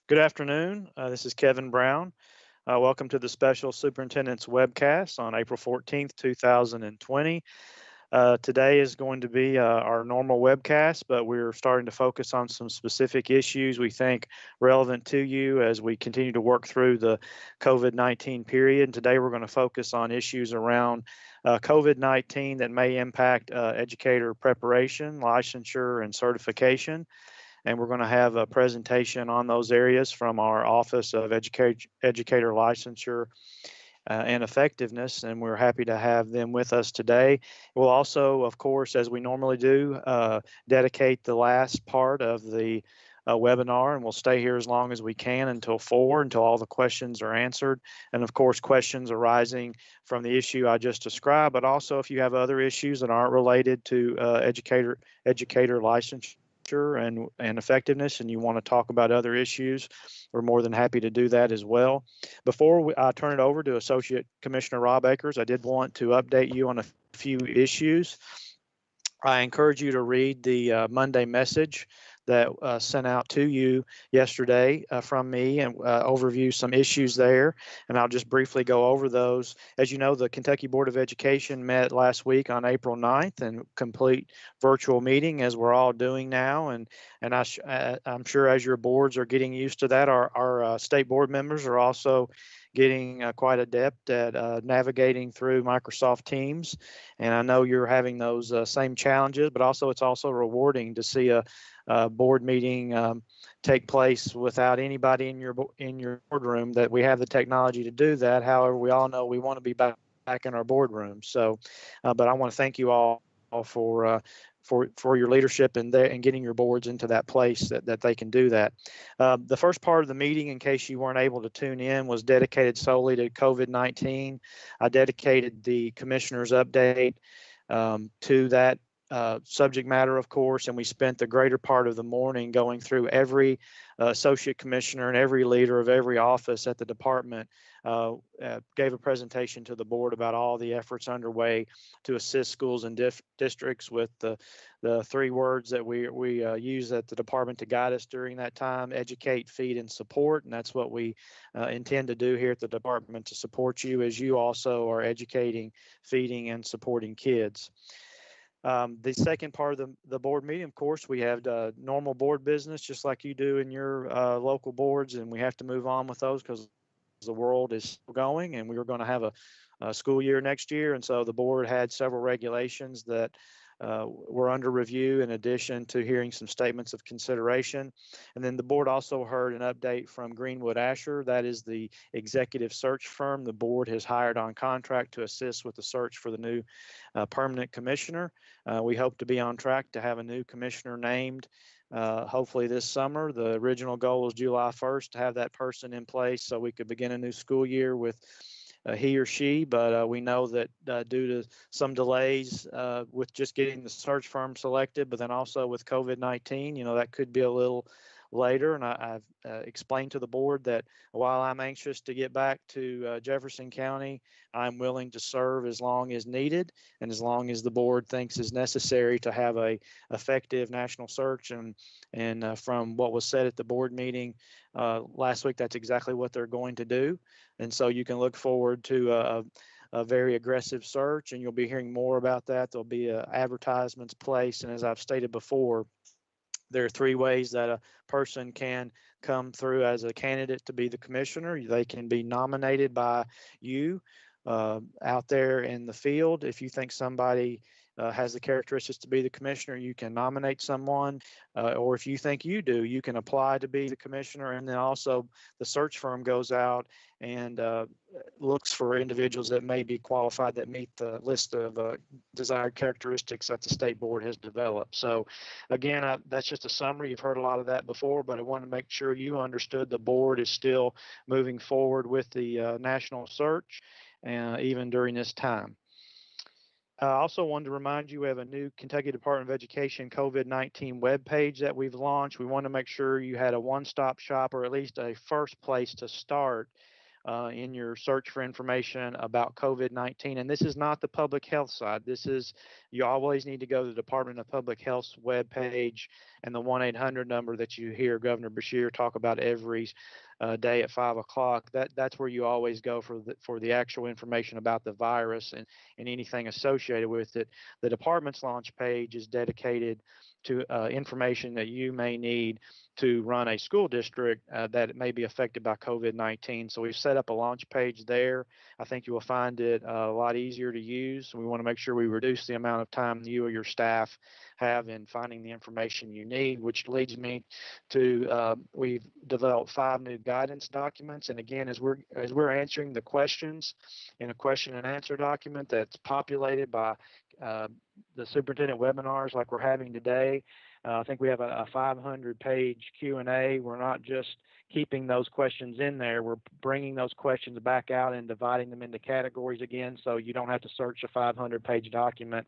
Good afternoon. This is Kevin Brown. Welcome to the special Superintendent's Webcast on April 14th, 2020. Today is going to be our normal webcast, but we're starting to focus on some specific issues we think relevant to you as we continue to work through the COVID-19 period. And today we're going to focus on issues around COVID-19 that may impact educator preparation, licensure, and certification. And we're going to have a presentation on those areas from our Office of Educator Licensure and Effectiveness, and we're happy to have them with us today. We'll also, of course, as we normally do, dedicate the last part of the webinar, and we'll stay here as long as we can until 4, until all the questions are answered. And of course, questions arising from the issue I just described, but also if you have other issues that aren't related to educator licensure and effectiveness, and you want to talk about other issues, we're more than happy to do that as well. Before I turn it over to Associate Commissioner Rob Akers, I did want to update you on a few issues. I encourage you to read the Monday message that sent out to you yesterday from me and overview some issues there. And I'll just briefly go over those. As you know, the Kentucky Board of Education met last week on April 9th and complete virtual meeting as we're all doing now. And I'm sure as your boards are getting used to that, our state board members are also getting quite adept at navigating through Microsoft Teams. And I know you're having those same challenges, but also it's also rewarding to see a board meeting take place without anybody in your boardroom, that we have the technology to do that. However, we all know we want to be back in our boardroom. So, but I want to thank you all for your leadership and getting your boards into that place that they can do that. The first part of the meeting, in case you weren't able to tune in, was dedicated solely to COVID-19. I dedicated the commissioner's update to that subject matter, of course, and we spent the greater part of the morning going through every associate commissioner and every leader of every office at the department, gave a presentation to the board about all the efforts underway to assist schools and districts with the 3 words that we use at the department to guide us during that time: educate, feed, and support. And that's what we intend to do here at the department, to support you as you also are educating, feeding, and supporting kids. The second part of the board meeting, of course, we have normal board business, just like you do in your local boards, and we have to move on with those because the world is still going, and we were going to have a school year next year. And so the board had several regulations that were under review, in addition to hearing some statements of consideration. And then the board also heard an update from Greenwood Asher. That is the executive search firm the board has hired on contract to assist with the search for the new permanent commissioner. We hope to be on track to have a new commissioner named hopefully this summer. The original goal is July 1st to have that person in place so we could begin a new school year with he or she, but we know that due to some delays with just getting the search firm selected, but then also with COVID-19, that could be a little later. And I've explained to the board that while I'm anxious to get back to Jefferson County, I'm willing to serve as long as needed and as long as the board thinks is necessary to have a effective national search. And from what was said at the board meeting last week, that's exactly what they're going to do. And so you can look forward to a very aggressive search, and you'll be hearing more about that. There'll be advertisements placed. And as I've stated before, there are 3 ways that a person can come through as a candidate to be the commissioner. They can be nominated by you out there in the field. If you think somebody has the characteristics to be the commissioner, you can nominate someone, or if you think you do, you can apply to be the commissioner. And then also the search firm goes out and looks for individuals that may be qualified, that meet the list of desired characteristics that the state board has developed. So again, that's just a summary. You've heard a lot of that before, but I want to make sure you understood the board is still moving forward with the national search, even during this time. I also wanted to remind you we have a new Kentucky Department of Education COVID-19 webpage that we've launched. We want to make sure you had a one-stop shop, or at least a first place to start in your search for information about COVID-19. And this is not the public health side. This is, you always need to go to the Department of Public Health's webpage and the 1-800 number that you hear Governor Beshear talk about every day at 5 o'clock. That's where you always go for the actual information about the virus and anything associated with it. The department's launch page is dedicated to information that you may need to run a school district that may be affected by COVID-19. So we've set up a launch page there. I think you will find it a lot easier to use. We want to make sure we reduce the amount of time you or your staff have in finding the information you need, which leads me to we've developed 5 new guidance documents. And again, as we're answering the questions in a question and answer document that's populated by the superintendent webinars like we're having today. I think we have a 500-page Q&A. We're not just keeping those questions in there. We're bringing those questions back out and dividing them into categories again, so you don't have to search a 500-page document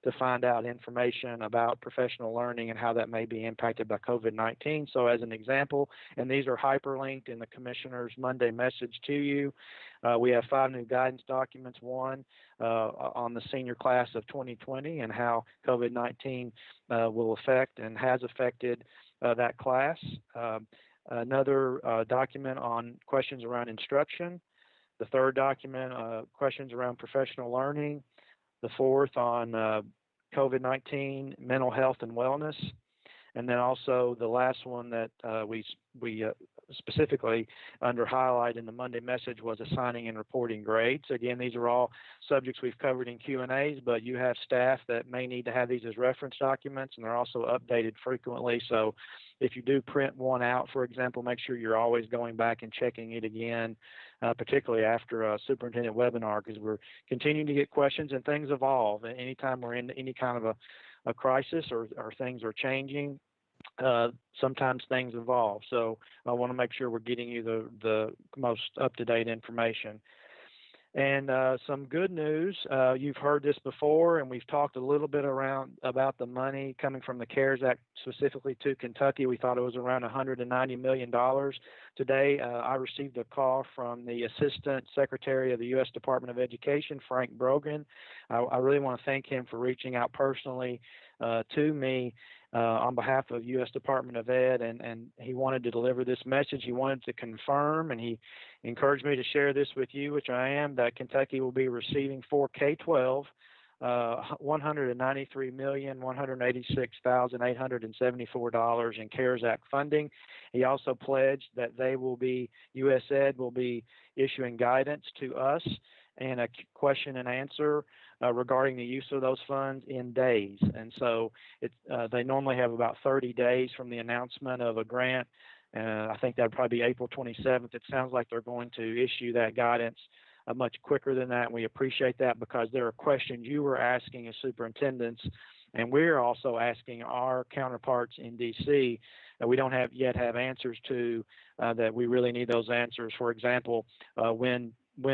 to find out information about professional learning and how that may be impacted by COVID-19. So as an example, and these are hyperlinked in the Commissioner's Monday message to you, we have 5 new guidance documents. One on the senior class of 2020 and how COVID-19 will affect and has affected that class. Another document on questions around instruction. The third document, questions around professional learning. The fourth on COVID-19, mental health and wellness. And then also the last one that we specifically under highlight in the Monday message was assigning and reporting grades. Again, these are all subjects we've covered in Q&As, but you have staff that may need to have these as reference documents, and they're also updated frequently. So if you do print one out, for example, make sure you're always going back and checking it again, particularly after a superintendent webinar, because we're continuing to get questions and things evolve. And anytime we're in any kind of a crisis or things are changing, sometimes things evolve. So I want to make sure we're getting you the most up-to-date information. And some good news, you've heard this before, and we've talked a little bit about the money coming from the CARES Act specifically to Kentucky. We thought it was around $190 million. Today, I received a call from the Assistant Secretary of the U.S. Department of Education, Frank Brogan. I really want to thank him for reaching out personally to me on behalf of U.S. Department of Ed, and he wanted to deliver this message. He wanted to confirm, and he encouraged me to share this with you, which I am, that Kentucky will be receiving for K-12 $193,186,874 in CARES Act funding. He also pledged that U.S. Ed will be issuing guidance to us and a question and answer regarding the use of those funds in days. And so they normally have about 30 days from the announcement of a grant. I think that would probably be April 27th. It sounds like they're going to issue that guidance much quicker than that. And we appreciate that because there are questions you were asking as superintendents, and we're also asking our counterparts in D.C. that we don't yet have answers to, that we really need those answers. For example, when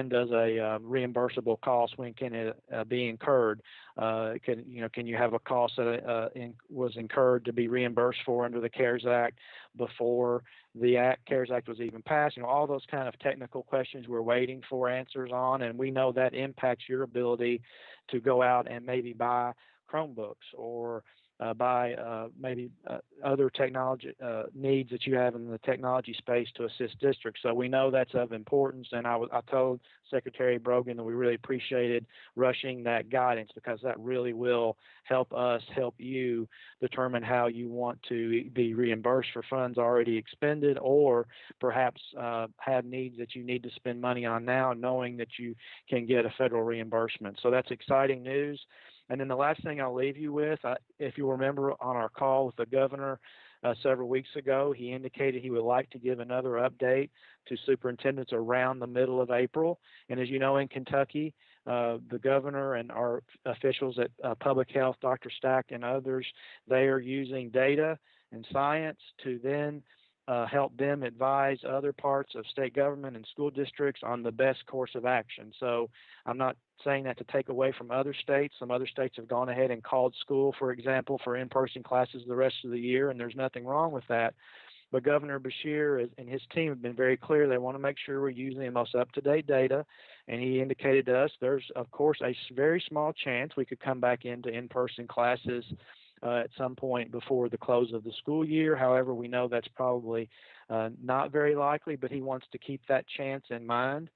does a reimbursable cost, when can it be incurred? Can you have a cost that was incurred to be reimbursed for under the CARES Act before the CARES Act was even passed? All those kind of technical questions we're waiting for answers on, and we know that impacts your ability to go out and maybe buy Chromebooks or by maybe other technology needs that you have in the technology space to assist districts. So we know that's of importance, and I told Secretary Brogan that we really appreciated rushing that guidance because that really will help us help you determine how you want to be reimbursed for funds already expended, or perhaps have needs that you need to spend money on now, knowing that you can get a federal reimbursement. So that's exciting news. And then the last thing I'll leave you with, if you remember on our call with the governor several weeks ago, he indicated he would like to give another update to superintendents around the middle of April. And as you know, in Kentucky, the governor and our officials at Public Health, Dr. Stack and others, they are using data and science to then help them advise other parts of state government and school districts on the best course of action. So I'm not saying that to take away from other states. Some other states have gone ahead and called school, for example, for in-person classes the rest of the year, and there's nothing wrong with that. But Governor Beshear and his team have been very clear. They want to make sure we're using the most up-to-date data. And he indicated to us there's, of course, a very small chance we could come back into in-person classes at some point before the close of the school year. However, we know that's probably not very likely, but he wants to keep that chance in mind.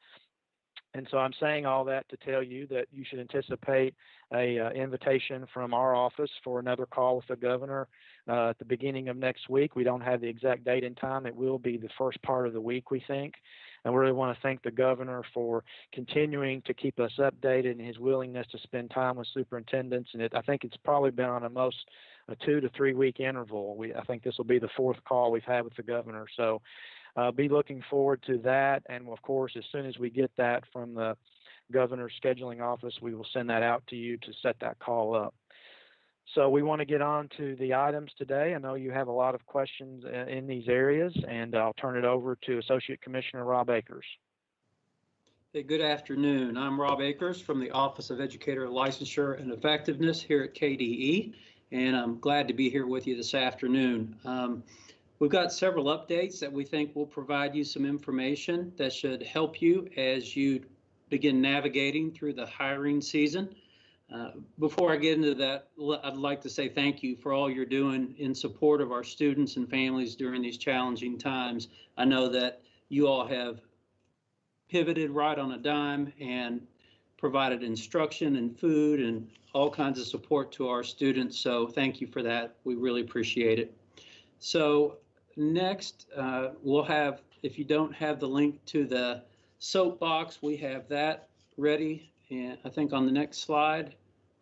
And so I'm saying all that to tell you that you should anticipate a invitation from our office for another call with the governor at the beginning of next week. We don't have the exact date and time. It will be the first part of the week, we think. And we really want to thank the governor for continuing to keep us updated and his willingness to spend time with superintendents. And I think it's probably been on a 2 to 3 week interval. I think this will be the fourth call we've had with the governor. So be looking forward to that. And of course, as soon as we get that from the governor's scheduling office, we will send that out to you to set that call up. So we want to get on to the items today. I know you have a lot of questions in these areas, and I'll turn it over to Associate Commissioner Rob Akers. Hey, good afternoon. I'm Rob Akers from the Office of Educator Licensure and Effectiveness here at KDE, and I'm glad to be here with you this afternoon. We've got several updates that we think will provide you some information that should help you as you begin navigating through the hiring season. Before I get into that, I'd like to say thank you for all you're doing in support of our students and families during these challenging times. I know that you all have pivoted right on a dime and provided instruction and food and all kinds of support to our students. So thank you for that. We really appreciate it. So next, we'll have, if you don't have the link to the soapbox, we have that ready, and I think on the next slide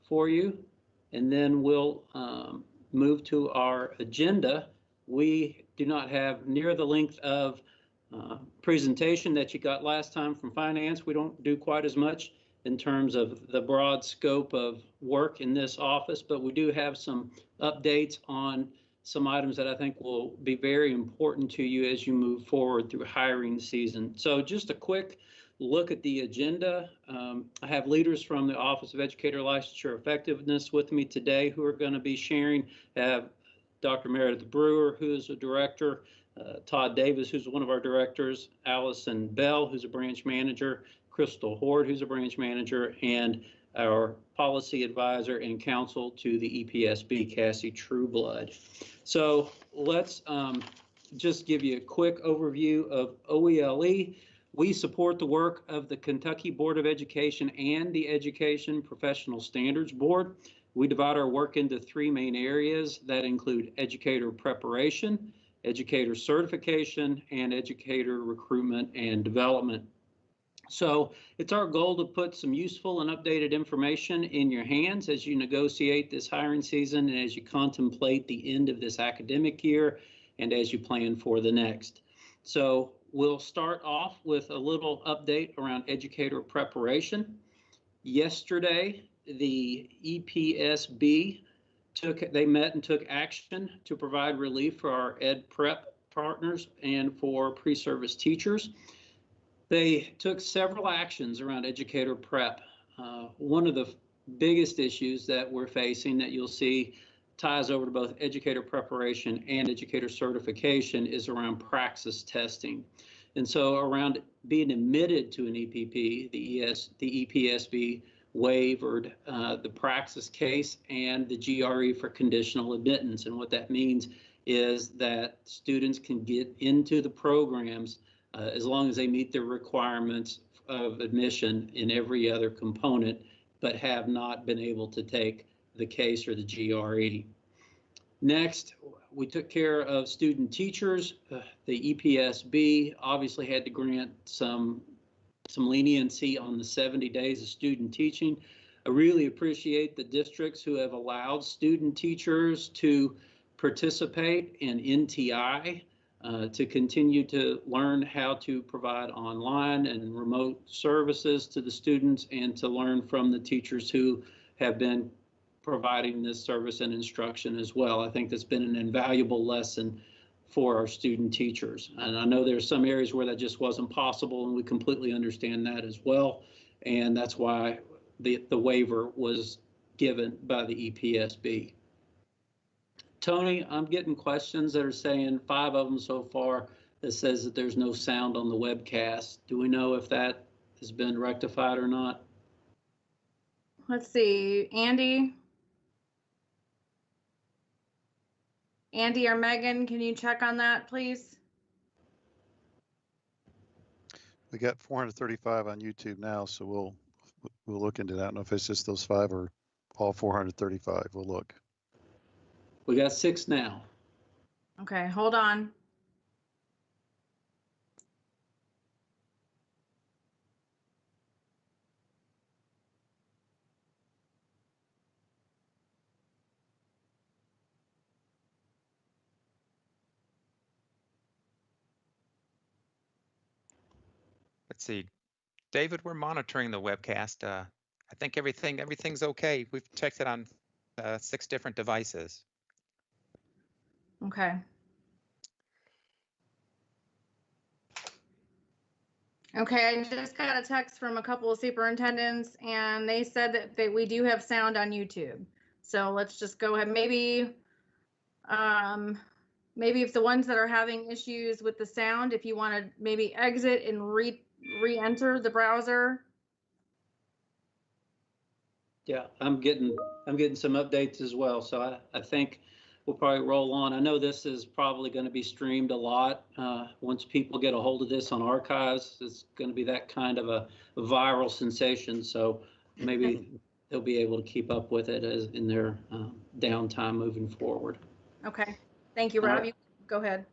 for you. And then we'll move to our agenda. We do not have near the length of presentation that you got last time from finance. We don't do quite as much in terms of the broad scope of work in this office, but we do have some updates on some items that I think will be very important to you as you move forward through hiring season. So just a quick look at the agenda. I have leaders from the Office of Educator Licensure Effectiveness with me today who are going to be sharing. I have Dr. Meredith Brewer, who's a director, Todd Davis, who's one of our directors, Allison Bell, who's a branch manager, Crystal Horde, who's a branch manager, and our policy advisor and counsel to the EPSB, Cassie Trueblood. So let's just give you a quick overview of OELE. We support the work of the Kentucky Board of Education and the Education Professional Standards Board. We divide our work into three main areas that include educator preparation, educator certification, and educator recruitment and development. So it's our goal to put some useful and updated information in your hands as you negotiate this hiring season and as you contemplate the end of this academic year and as you plan for the next. So we'll start off with a little update around educator preparation. Yesterday, the EPSB they met and took action to provide relief for our ed prep partners and for pre-service teachers. They took several actions around educator prep. One of the biggest issues that we're facing that you'll see ties over to both educator preparation and educator certification is around praxis testing. And so around being admitted to an EPP, the EPSB waived the praxis case and the GRE for conditional admittance. And what that means is that students can get into the programs as long as they meet the requirements of admission in every other component, but have not been able to take the case or the GRE. Next, we took care of student teachers. The EPSB obviously had to grant some leniency on the 70 days of student teaching. I really appreciate the districts who have allowed student teachers to participate in NTI, to continue to learn how to provide online and remote services to the students and to learn from the teachers who have been providing this service and instruction as well. I think that's been an invaluable lesson for our student teachers. And I know there's some areas where that just wasn't possible, and we completely understand that as well. And that's why the waiver was given by the EPSB. Tony, I'm getting questions that are saying 5 of them so far that says that there's no sound on the webcast. Do we know if that has been rectified or not? Let's see, Andy or Megan, can you check on that, please? We got 435 on YouTube now, so we'll look into that. I don't know if it's just those 5 or all 435. We'll look. We got 6 now. Okay, hold on. Let's see, David, we're monitoring the webcast. I think everything's okay. We've checked it on 6 different devices. Okay. Okay, I just got a text from a couple of superintendents and they said that we do have sound on YouTube. So let's just go ahead. Maybe if the ones that are having issues with the sound, if you want to maybe exit and re-enter the browser. Yeah, I'm getting some updates as well. So I think we'll probably roll on. I know this is probably going to be streamed a lot. Once people get a hold of this on archives, it's going to be that kind of a viral sensation. So maybe they'll be able to keep up with it as in their downtime moving forward. Okay, thank you, Rob. You go ahead.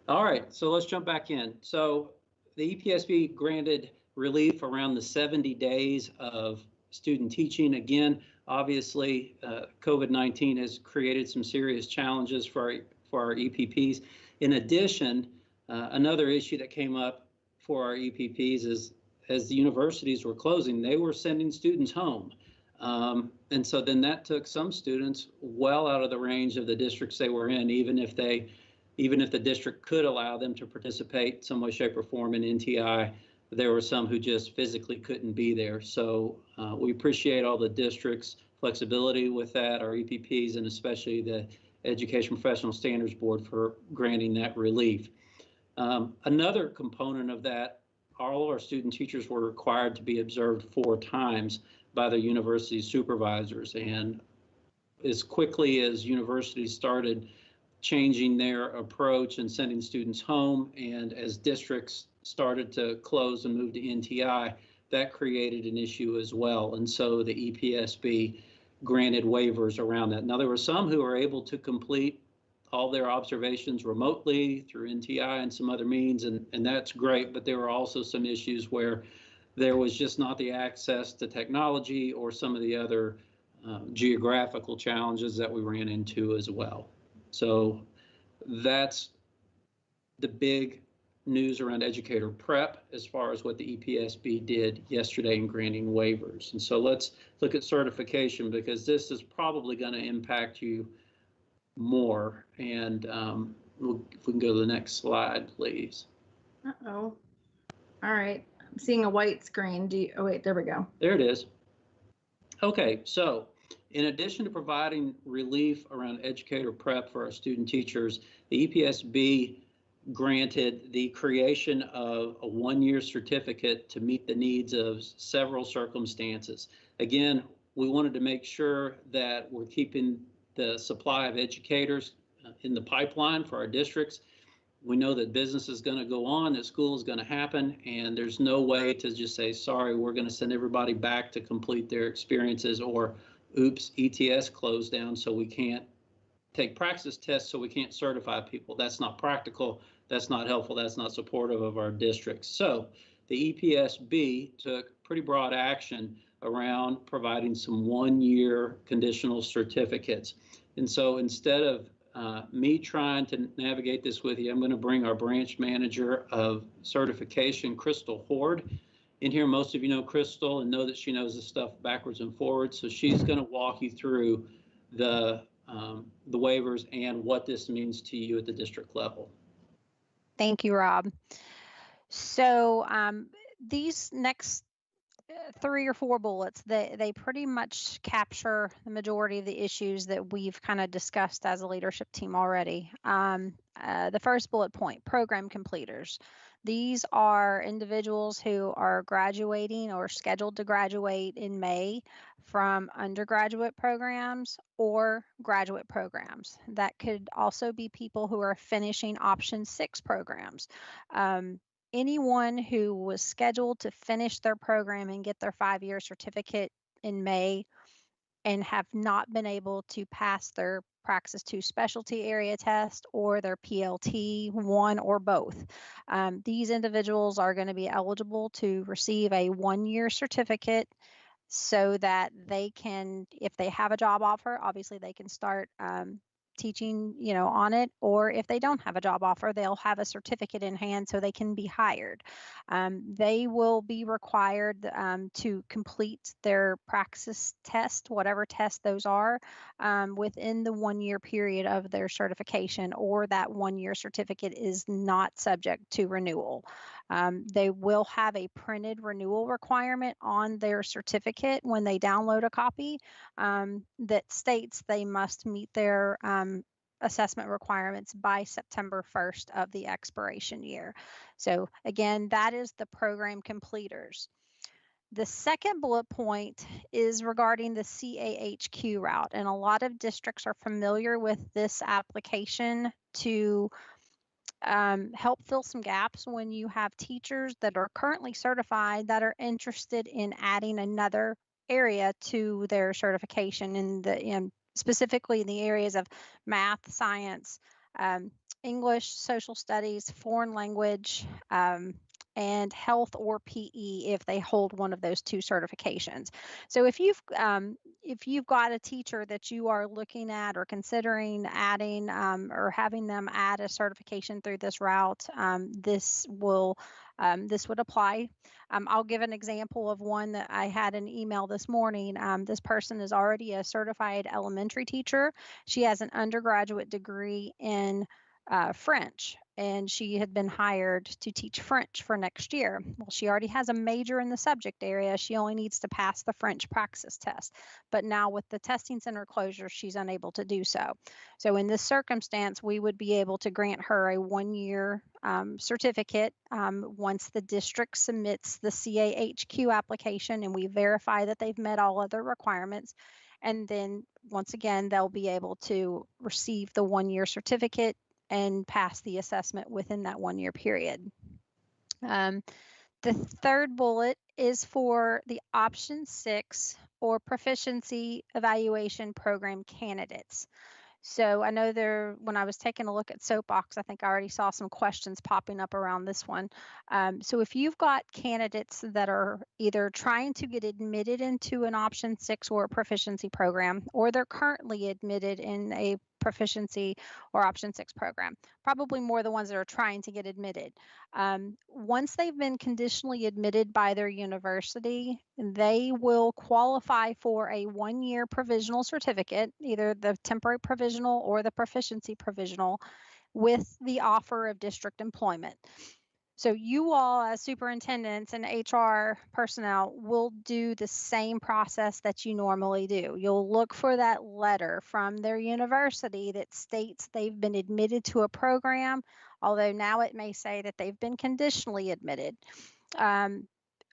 All right, so let's jump back in. So the EPSB granted relief around the 70 days of student teaching. Again, obviously, COVID-19 has created some serious challenges for our EPPs. In addition, another issue that came up for our EPPs is as the universities were closing, they were sending students home. And so then that took some students well out of the range of the districts they were in, even if the district could allow them to participate some way, shape, or form in NTI. There were some who just physically couldn't be there. So we appreciate all the districts' flexibility with that, our EPPs, and especially the Education Professional Standards Board for granting that relief. Another component of that, all of our student teachers were required to be observed 4 times by their university supervisors. And as quickly as universities started changing their approach and sending students home, and as districts started to close and move to NTI, that created an issue as well. And so the EPSB granted waivers around that. Now, there were some who were able to complete all their observations remotely through NTI and some other means, and that's great, but there were also some issues where there was just not the access to technology or some of the other geographical challenges that we ran into as well. So that's the big news around educator prep as far as what the EPSB did yesterday in granting waivers. And so let's look at certification, because this is probably going to impact you more. And if we can go to the next slide, please. Uh-oh. All right. I'm seeing a white screen. Oh, wait, there we go. There it is. Okay, so in addition to providing relief around educator prep for our student teachers, the EPSB granted the creation of a 1-year certificate to meet the needs of several circumstances. Again, we wanted to make sure that we're keeping the supply of educators in the pipeline for our districts. We know that business is going to go on, that school is going to happen, and there's no way to just say, sorry, we're going to send everybody back to complete their experiences, or oops, ETS closed down, so we can't take practice tests, so we can't certify people. That's not practical. That's not helpful. That's not supportive of our districts. So the EPSB took pretty broad action around providing some 1-year conditional certificates. And so instead of me trying to navigate this with you, I'm going to bring our branch manager of certification, Crystal Horde, in here. Most of you know Crystal and know that she knows this stuff backwards and forwards. So she's going to walk you through the waivers and what this means to you at the district level. Thank you, Rob. So these next 3 or 4 bullets. They pretty much capture the majority of the issues that we've kind of discussed as a leadership team already. The first bullet point, program completers. These are individuals who are graduating or scheduled to graduate in May from undergraduate programs or graduate programs. That could also be people who are finishing option 6 programs. Anyone who was scheduled to finish their program and get their 5-year certificate in May and have not been able to pass their Praxis 2 specialty area test or their PLT 1 or both. These individuals are going to be eligible to receive a 1-year certificate so that they can, if they have a job offer, obviously they can start teaching, on it, or if they don't have a job offer, they'll have a certificate in hand so they can be hired. They will be required to complete their Praxis test, whatever test those are, within the 1-year period of their certification, or that 1-year certificate is not subject to renewal. They will have a printed renewal requirement on their certificate when they download a copy that states they must meet their assessment requirements by September 1st of the expiration year. So again, that is the program completers. The second bullet point is regarding the CAHQ route, and a lot of districts are familiar with this application to help fill some gaps when you have teachers that are currently certified that are interested in adding another area to their certification specifically in the areas of math, science, English, social studies, foreign language, and health or PE if they hold one of those 2 certifications. So if you've got a teacher that you are looking at or considering adding or having them add a certification through this route, this would apply. I'll give an example of one that I had an email this morning. This person is already a certified elementary teacher. She has an undergraduate degree in French, and she had been hired to teach French for next year. Well, she already has a major in the subject area. She only needs to pass the French Praxis test. But now with the testing center closure, she's unable to do so. So in this circumstance, we would be able to grant her a 1-year certificate once the district submits the CAHQ application and we verify that they've met all other requirements. And then once again, they'll be able to receive the 1-year certificate and pass the assessment within that 1-year period. The third bullet is for the option 6 or proficiency evaluation program candidates. So I know when I was taking a look at Soapbox, I think I already saw some questions popping up around this one. So if you've got candidates that are either trying to get admitted into an option 6 or a proficiency program, or they're currently admitted in a proficiency or option 6 program, probably more the ones that are trying to get admitted. Once they've been conditionally admitted by their university, they will qualify for a 1-year provisional certificate, either the temporary provisional or the proficiency provisional, with the offer of district employment. So you all as superintendents and HR personnel will do the same process that you normally do. You'll look for that letter from their university that states they've been admitted to a program, although now it may say that they've been conditionally admitted.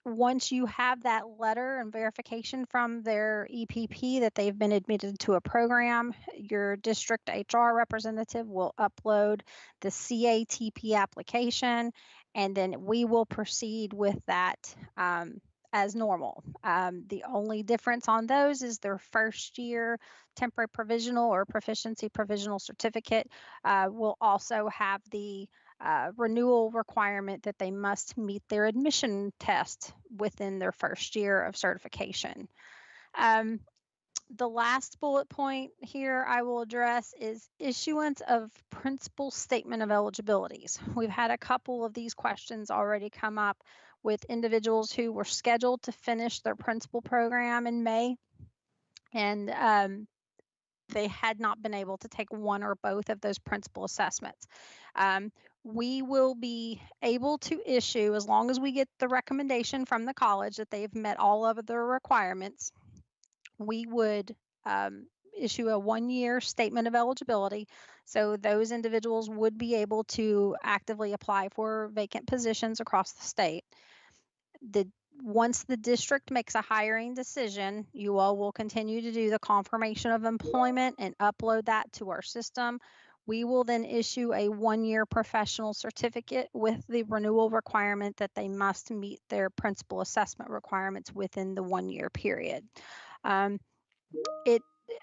Once you have that letter and verification from their EPP that they've been admitted to a program, your district HR representative will upload the CATP application, and then we will proceed with that as normal. The only difference on those is their first year temporary provisional or proficiency provisional certificate will also have the renewal requirement that they must meet their admission test within their first year of certification. The last bullet point here I will address is issuance of principal statement of eligibilities. We've had a couple of these questions already come up with individuals who were scheduled to finish their principal program in May, and they had not been able to take one or both of those principal assessments. we will be able to issue, as long as we get the recommendation from the college that they've met all of their requirements, we would issue a 1-year statement of eligibility. So those individuals would be able to actively apply for vacant positions across the state. Once the district makes a hiring decision, you all will continue to do the confirmation of employment and upload that to our system. We will then issue a 1-year professional certificate with the renewal requirement that they must meet their principal assessment requirements within the 1-year period.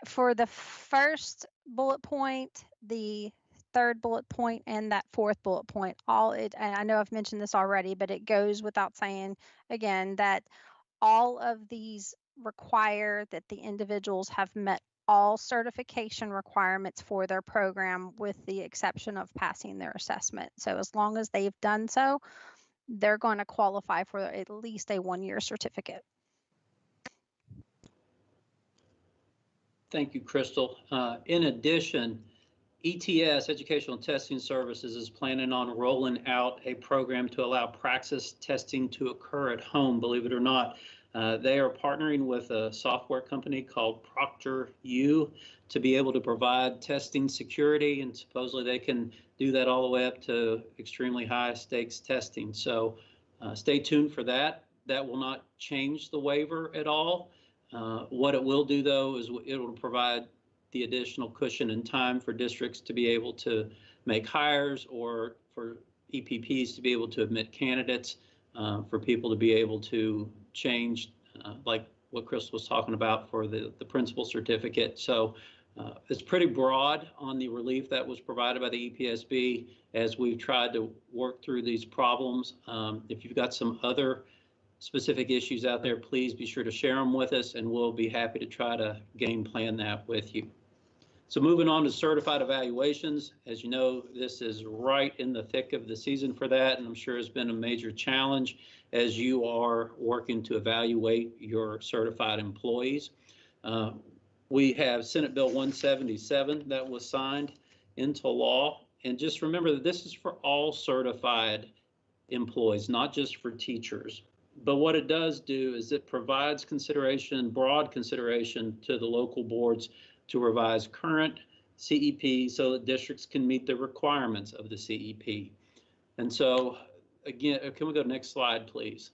For the first bullet point, the third bullet point, and that fourth bullet point, and I know I've mentioned this already, but it goes without saying again that all of these require that the individuals have met all certification requirements for their program, with the exception of passing their assessment. So as long as they've done so, they're going to qualify for at least a 1-year certificate. Thank you, Crystal. In addition, ETS, Educational Testing Services, is planning on rolling out a program to allow praxis testing to occur at home, believe it or not. They are partnering with a software company called ProctorU to be able to provide testing security, and supposedly they can do that all the way up to extremely high stakes testing. So stay tuned for that. That will not change the waiver at all. What it will do, though, is it will provide the additional cushion and time for districts to be able to make hires, or for EPPs to be able to admit candidates, for people to be able to change, like what Chris was talking about for the principal certificate. So it's pretty broad on the relief that was provided by the EPSB as we've tried to work through these problems. If you've got some other specific issues out there, please be sure to share them with us, and we'll be happy to try to game plan that with you. So moving on to certified evaluations, as you know, this is right in the thick of the season for that, and I'm sure it's been a major challenge as you are working to evaluate your certified employees. We have Senate Bill 177 that was signed into law, and just remember that this is for all certified employees, not just for teachers. But what it does do is it provides consideration, broad consideration, to the local boards to revise current CEP so that districts can meet the requirements of the CEP. And so, again, can we go to the next slide, please?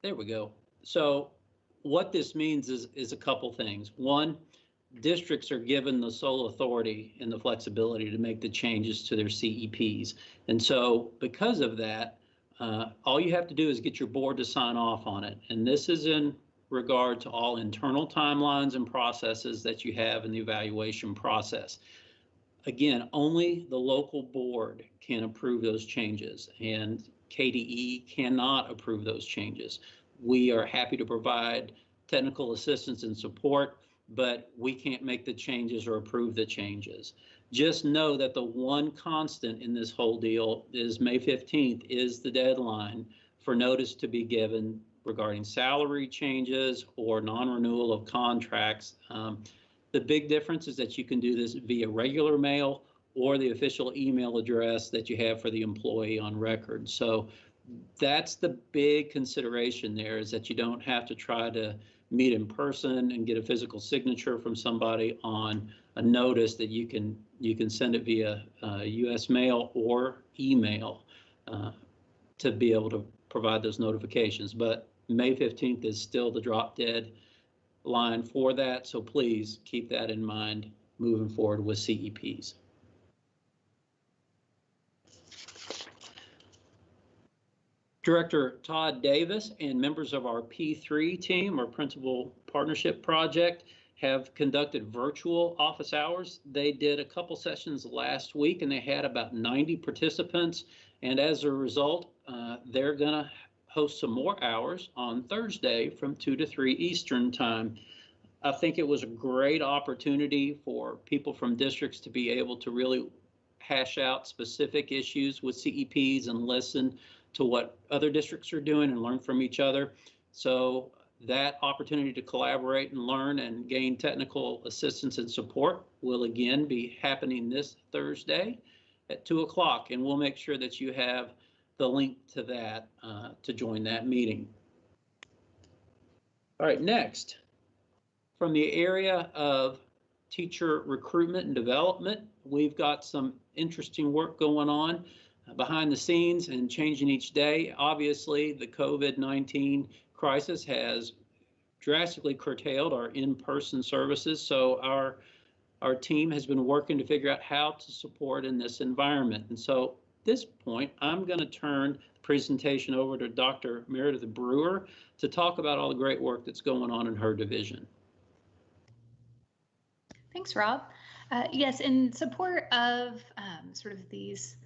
There we go. So what this means is a couple things. One, districts are given the sole authority and the flexibility to make the changes to their CEPs. And so because of that, all you have to do is get your board to sign off on it. And this is in regard to all internal timelines and processes that you have in the evaluation process. Again, only the local board can approve those changes, and KDE cannot approve those changes. We are happy to provide technical assistance and support, but we can't make the changes or approve the changes. Just know that the one constant in this whole deal is May 15th is the deadline for notice to be given regarding salary changes or non-renewal of contracts. The big difference is that you can do this via regular mail or the official email address that you have for the employee on record. So that's the big consideration there, is that you don't have to try to meet in person and get a physical signature from somebody on a notice that you can send it via US mail or email to be able to provide those notifications. But May 15th is still the drop dead line for that, so please keep that in mind moving forward with CEPs. Director Todd Davis and members of our P3 team, our Principal Partnership Project, have conducted virtual office hours. They did a couple sessions last week, and they had about 90 participants. And as a result, they're gonna host some more hours on Thursday from 2 to 3 Eastern time. I think it was a great opportunity for people from districts to be able to really hash out specific issues with CEPs and listen to what other districts are doing and learn from each other. So That opportunity to collaborate and learn and gain technical assistance and support will again be happening this Thursday at 2 o'clock, and we'll make sure that you have the link to that to join that meeting. All right, next, from the area of teacher recruitment and development, we've got some interesting work going on behind the scenes and changing each day. Obviously, the COVID-19 crisis has drastically curtailed our in-person services, so our team has been working to figure out how to support in this environment. And so at this point, I'm going to turn the presentation over to Dr. Meredith Brewer to talk about all the great work that's going on in her division. Thanks, Rob. Yes, in support of sort of these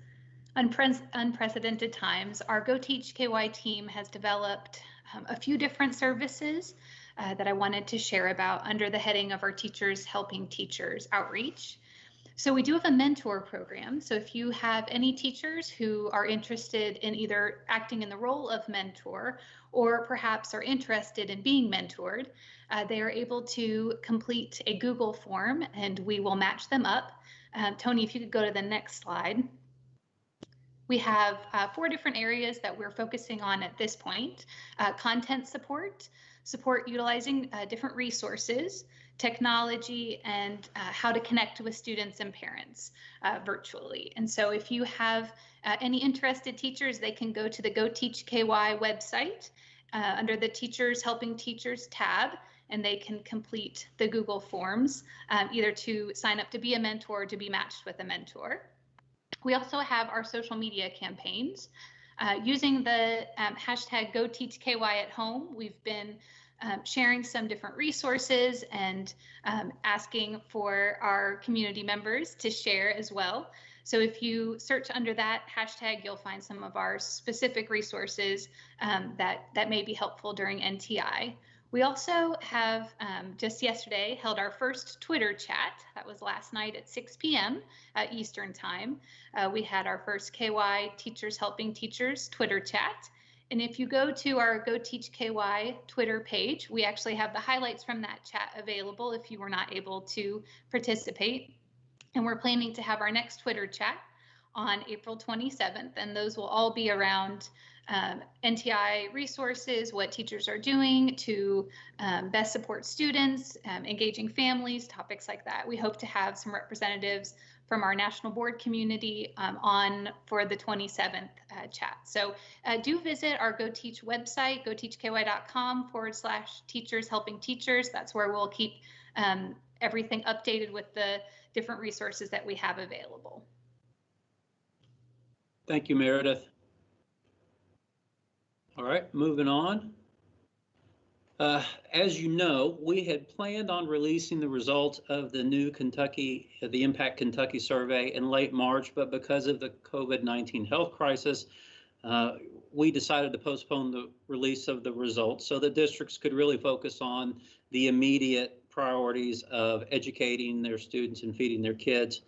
unprecedented times, our Go Teach KY team has developed a few different services that I wanted to share about under the heading of our Teachers Helping Teachers outreach. So we do have a mentor program. So if you have any teachers who are interested in either acting in the role of mentor or perhaps are interested in being mentored, they are able to complete a Google form and we will match them up. Tony, if you could go to the next slide. We have 4 different areas that we're focusing on at this point: content support, support utilizing different resources, technology, and how to connect with students and parents virtually. And so if you have any interested teachers, they can go to the Go Teach KY website under the Teachers Helping Teachers tab, and they can complete the Google forms either to sign up to be a mentor or to be matched with a mentor. We also have our social media campaigns. Using the hashtag #GoTeachKY@home, we've been sharing some different resources and asking for our community members to share as well. So if you search under that hashtag, you'll find some of our specific resources that may be helpful during NTI. We also have just yesterday held our first Twitter chat. That was last night at 6 p.m. Eastern time. We had our first KY Teachers Helping Teachers Twitter chat. And if you go to our Go Teach KY Twitter page, we actually have the highlights from that chat available if you were not able to participate. And we're planning to have our next Twitter chat on April 27th, and those will all be around NTI resources, what teachers are doing to best support students, engaging families, topics like that. We hope to have some representatives from our national board community on for the 27th chat. So do visit our Go Teach website, goteachky.com/teachers helping teachers. That's where we'll keep everything updated with the different resources that we have available. Thank you, Meredith. All right, moving on. As you know, we had planned on releasing the results of the new the Impact Kentucky survey in late March, but because of the COVID-19 health crisis, we decided to postpone the release of the results so that districts could really focus on the immediate priorities of educating their students and feeding their kids.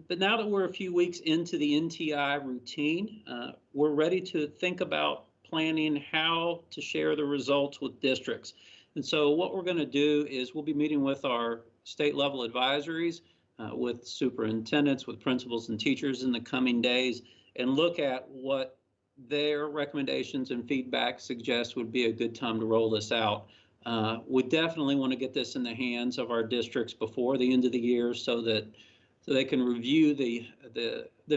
But now that we're a few weeks into the NTI routine, we're ready to think about planning how to share the results with districts. And so what we're going to do is we'll be meeting with our state level advisories, with superintendents, with principals and teachers in the coming days, and look at what their recommendations and feedback suggest would be a good time to roll this out. We definitely want to get this in the hands of our districts before the end of the year so they can review the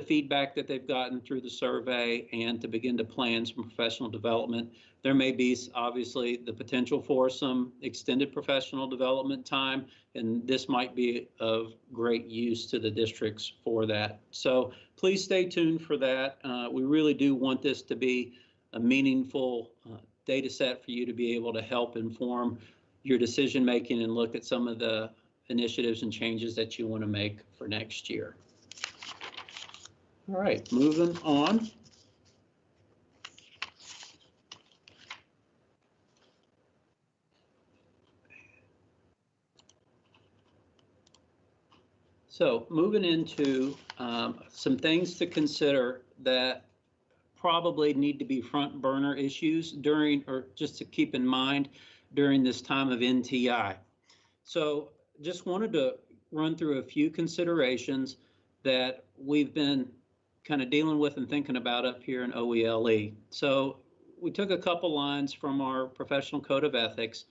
feedback that they've gotten through the survey and to begin to plan some professional development. There may be obviously the potential for some extended professional development time, and this might be of great use to the districts for that. So please stay tuned for that. We really do want this to be a meaningful data set for you to be able to help inform your decision making and look at some of the initiatives and changes that you want to make for next year. All right, moving on. So moving into some things to consider that probably need to be front burner issues during, or just to keep in mind during this time of NTI. So just wanted to run through a few considerations that we've been kind of dealing with and thinking about up here in OELE. So we took a couple lines from our professional code of ethics.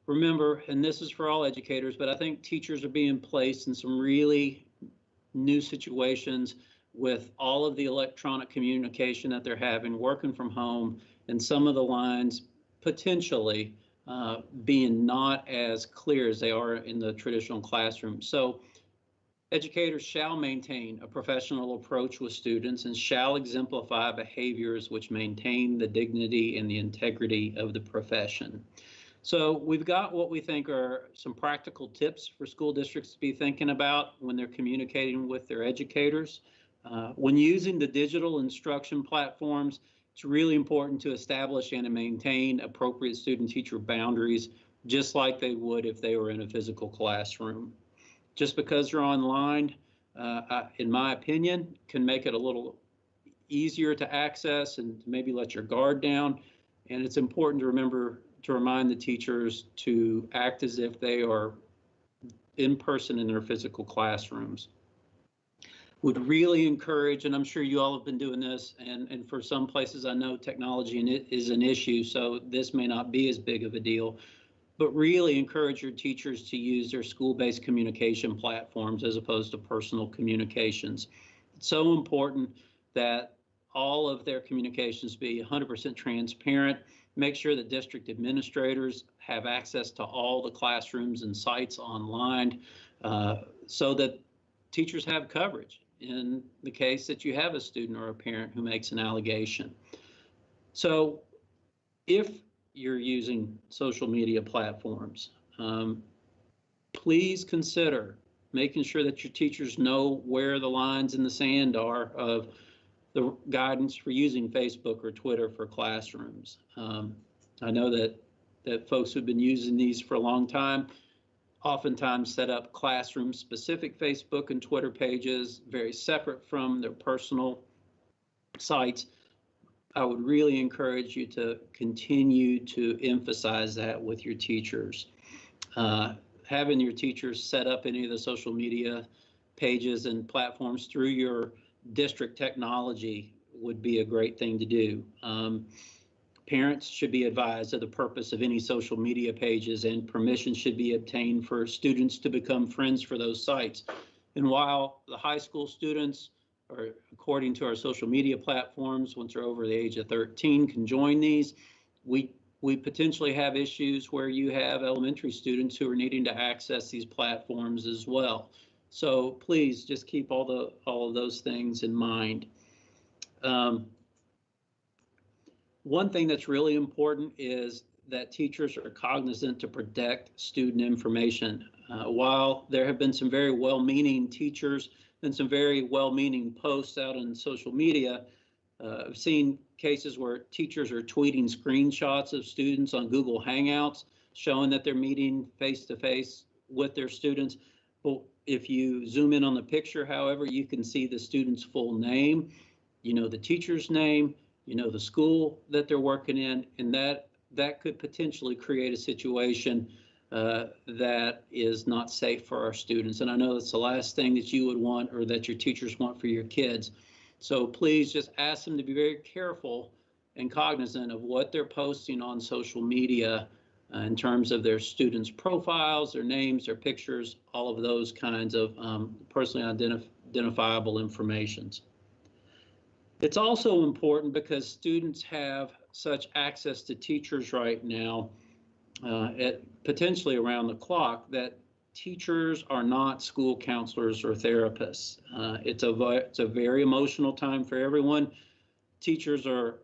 Remember, and this is for all educators, but I think teachers are being placed in some really new situations with all of the electronic communication that they're having, working from home, and some of the lines potentially being not as clear as they are in the traditional classroom. So educators shall maintain a professional approach with students and shall exemplify behaviors which maintain the dignity and the integrity of the profession. So we've got what we think are some practical tips for school districts to be thinking about when they're communicating with their educators. When using the digital instruction platforms, it's really important to establish and maintain appropriate student-teacher boundaries, just like they would if they were in a physical classroom. Just because you're online, in my opinion, can make it a little easier to access and maybe let your guard down. And it's important to remember to remind the teachers to act as if they are in person in their physical classrooms. Would really encourage, and I'm sure you all have been doing this, and for some places I know technology is an issue, so this may not be as big of a deal, but really encourage your teachers to use their school-based communication platforms as opposed to personal communications. It's so important that all of their communications be 100% transparent. Make sure that district administrators have access to all the classrooms and sites online so that teachers have coverage in the case that you have a student or a parent who makes an allegation. So if you're using social media platforms, please consider making sure that your teachers know where the lines in the sand are of the guidance for using Facebook or Twitter for classrooms. I know that folks who've been using these for a long time oftentimes set up classroom-specific Facebook and Twitter pages, very separate from their personal sites. I would really encourage you to continue to emphasize that with your teachers. Having your teachers set up any of the social media pages and platforms through your district technology would be a great thing to do. Parents should be advised of the purpose of any social media pages, and permission should be obtained for students to become friends for those sites. And while the high school students, or according to our social media platforms, once they're over the age of 13, can join these, we potentially have issues where you have elementary students who are needing to access these platforms as well. So please just keep all of those things in mind. One thing that's really important is that teachers are cognizant to protect student information. While there have been some very well-meaning teachers and some very well-meaning posts out on social media, I've seen cases where teachers are tweeting screenshots of students on Google Hangouts showing that they're meeting face-to-face with their students. But if you zoom in on the picture, however, you can see the student's full name, you know the teacher's name, you know the school that they're working in, and that could potentially create a situation that is not safe for our students. And I know that's the last thing that you would want or that your teachers want for your kids. So please just ask them to be very careful and cognizant of what they're posting on social media in terms of their students' profiles, their names, their pictures, all of those kinds of personally identifiable informations. It's also important because students have such access to teachers right now, potentially around the clock, that teachers are not school counselors or therapists. It's a very emotional time for everyone. Teachers are,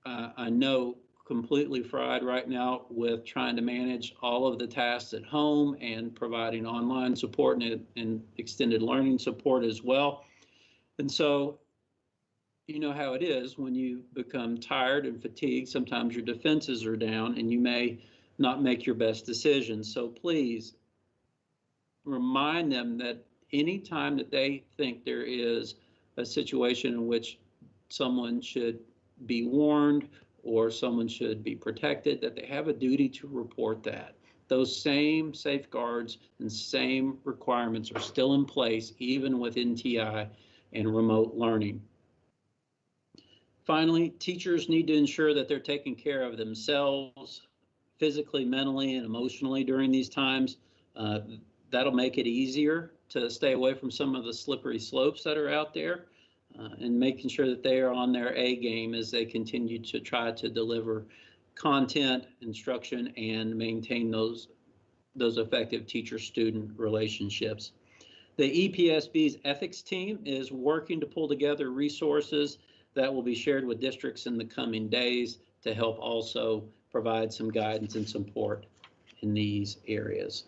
I know, completely fried right now with trying to manage all of the tasks at home and providing online support and extended learning support as well. And so, you know how it is when you become tired and fatigued, sometimes your defenses are down and you may not make your best decisions. So please remind them that anytime that they think there is a situation in which someone should be warned or someone should be protected, that they have a duty to report that. Those same safeguards and same requirements are still in place even with NTI and remote learning. Finally, teachers need to ensure that they're taking care of themselves physically, mentally, and emotionally during these times. That'll make it easier to stay away from some of the slippery slopes that are out there, and making sure that they are on their A game as they continue to try to deliver content, instruction, and maintain those effective teacher-student relationships. The EPSB's ethics team is working to pull together resources that will be shared with districts in the coming days to help also provide some guidance and support in these areas.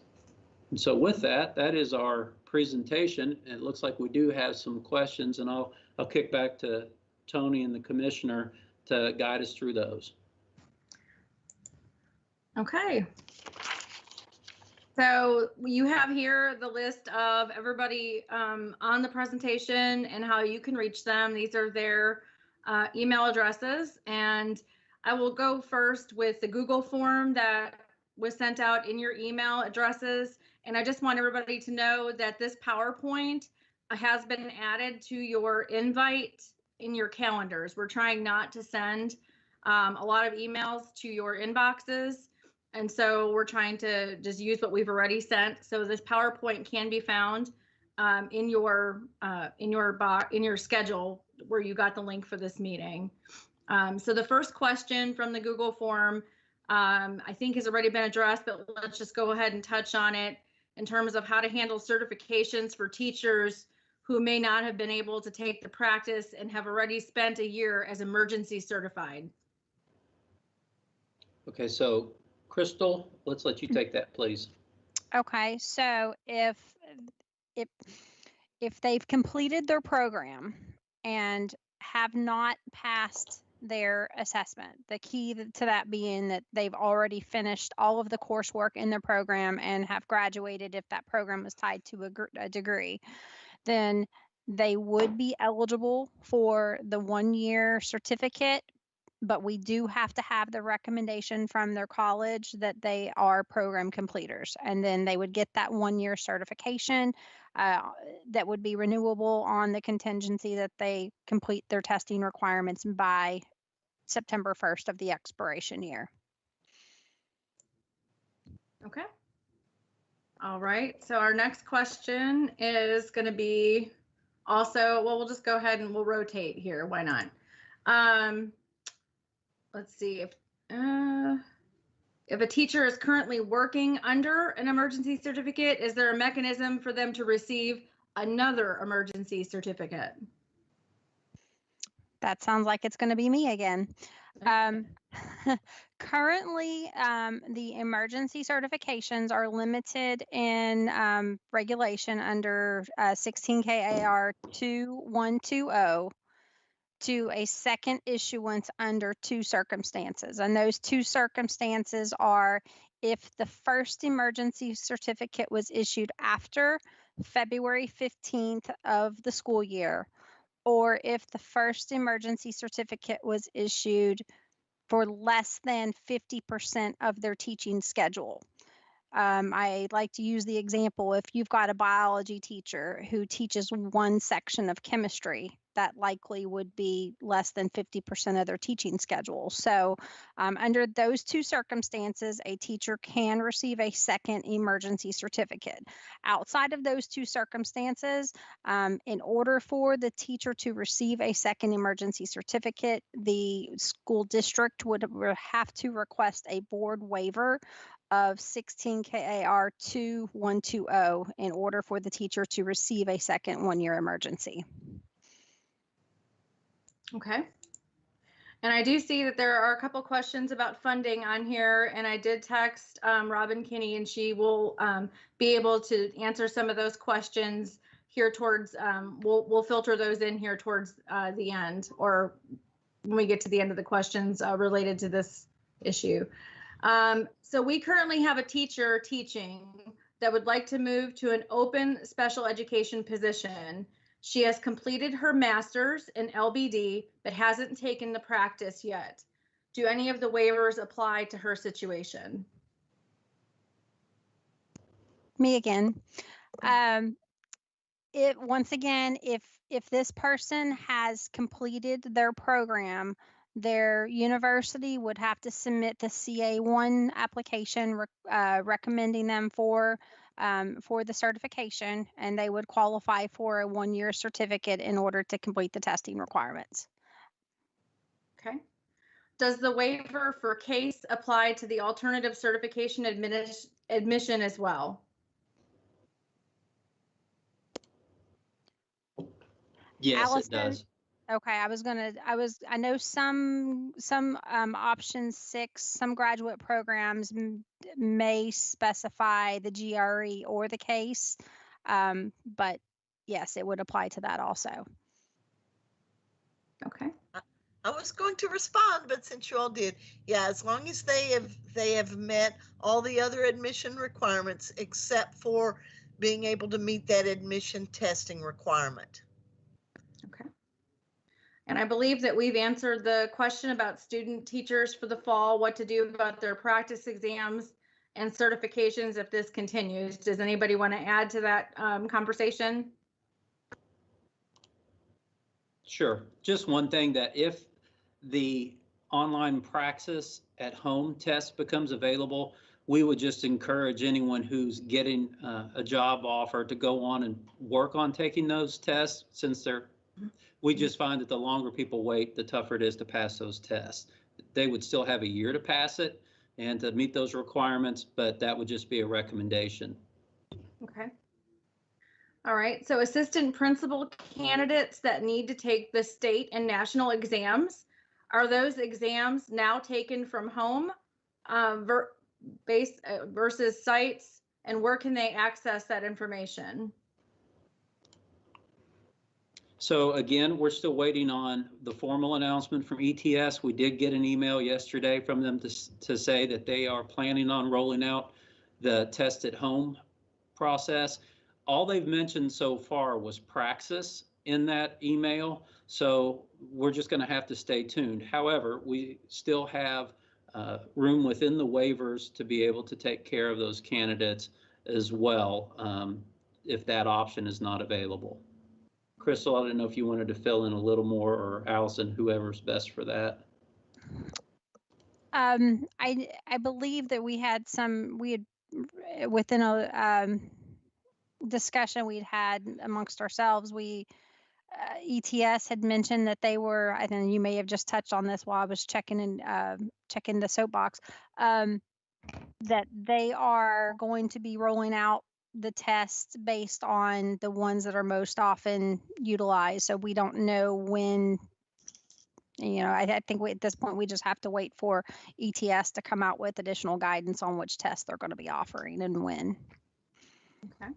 And so with that, that is our presentation. It looks like we do have some questions, and I'll kick back to Tony and the commissioner to guide us through those. Okay. So you have here the list of everybody on the presentation and how you can reach them. These are their email addresses, and I will go first with the Google form that was sent out in your email addresses. And I just want everybody to know that this PowerPoint has been added to your invite in your calendars. We're trying not to send a lot of emails to your inboxes. And so we're trying to just use what we've already sent. So this PowerPoint can be found in your schedule where you got the link for this meeting. So the first question from the Google form, I think has already been addressed, but let's just go ahead and touch on it in terms of how to handle certifications for teachers who may not have been able to take the practice and have already spent a year as emergency certified. Okay, so Crystal, let's let you take that, please. Okay, so if they've completed their program and have not passed their assessment, the key to that being that they've already finished all of the coursework in their program and have graduated if that program was tied to a degree, then they would be eligible for the 1-year certificate. But we do have to have the recommendation from their college that they are program completers. And then they would get that 1-year certification that would be renewable on the contingency that they complete their testing requirements by September 1st of the expiration year. Okay. All right. So our next question is going to be also, well, we'll just go ahead and we'll rotate here. Why not? Let's see if a teacher is currently working under an emergency certificate, is there a mechanism for them to receive another emergency certificate? That sounds like it's going to be me again. Currently, the emergency certifications are limited in regulation under 16 KAR 2120 to a second issuance under 2 circumstances. And those 2 circumstances are if the first emergency certificate was issued after February 15th of the school year, or if the first emergency certificate was issued for less than 50% of their teaching schedule. I like to use the example, if you've got a biology teacher who teaches one section of chemistry, that likely would be less than 50% of their teaching schedule. So under those 2 circumstances, a teacher can receive a second emergency certificate. Outside of those 2 circumstances, in order for the teacher to receive a second emergency certificate, the school district would have to request a board waiver of 16 KAR 2120 in order for the teacher to receive a second 1-year emergency. Okay. And I do see that there are a couple questions about funding on here, and I did text Robin Kinney, and she will be able to answer some of those questions here towards, we'll filter those in here towards the end, or when we get to the end of the questions related to this issue. So we currently have a teacher teaching that would like to move to an open special education position. She has completed her master's in LBD, but hasn't taken the practice yet. Do any of the waivers apply to her situation? Me again. Once again, if this person has completed their program, their university would have to submit the CA1 application recommending them for the certification, and they would qualify for a 1-year certificate in order to complete the testing requirements. Okay. Does the waiver for CASE apply to the alternative certification admission as well? Yes, Allison? it does. Okay, I know some option 6, some graduate programs may specify the GRE or the CASE, but yes, it would apply to that also. Okay. I was going to respond, but since you all did, yeah, as long as they have met all the other admission requirements except for being able to meet that admission testing requirement. Okay. And I believe that we've answered the question about student teachers for the fall, what to do about their practice exams and certifications if this continues. Does anybody want to add to that conversation? Sure. Just one thing, that if the online praxis at home test becomes available, we would just encourage anyone who's getting a job offer to go on and work on taking those tests, since we just find that the longer people wait, the tougher it is to pass those tests. They would still have a year to pass it and to meet those requirements, but that would just be a recommendation. Okay. All right. So assistant principal candidates that need to take the state and national exams, are those exams now taken from home versus sites, and where can they access that information? So again, we're still waiting on the formal announcement from ETS. We did get an email yesterday from them to say that they are planning on rolling out the test at home process. All they've mentioned so far was praxis in that email, so we're just going to have to stay tuned. However, we still have room within the waivers to be able to take care of those candidates as well, if that option is not available. Crystal, I don't know if you wanted to fill in a little more, or Allison, whoever's best for that. I believe that we had within a discussion we'd had amongst ourselves, ETS had mentioned that they were, I think you may have just touched on this while I was checking the soapbox, that they are going to be rolling out the tests based on the ones that are most often utilized. So we don't know when, I think at this point we just have to wait for ETS to come out with additional guidance on which tests they're going to be offering and when. Okay.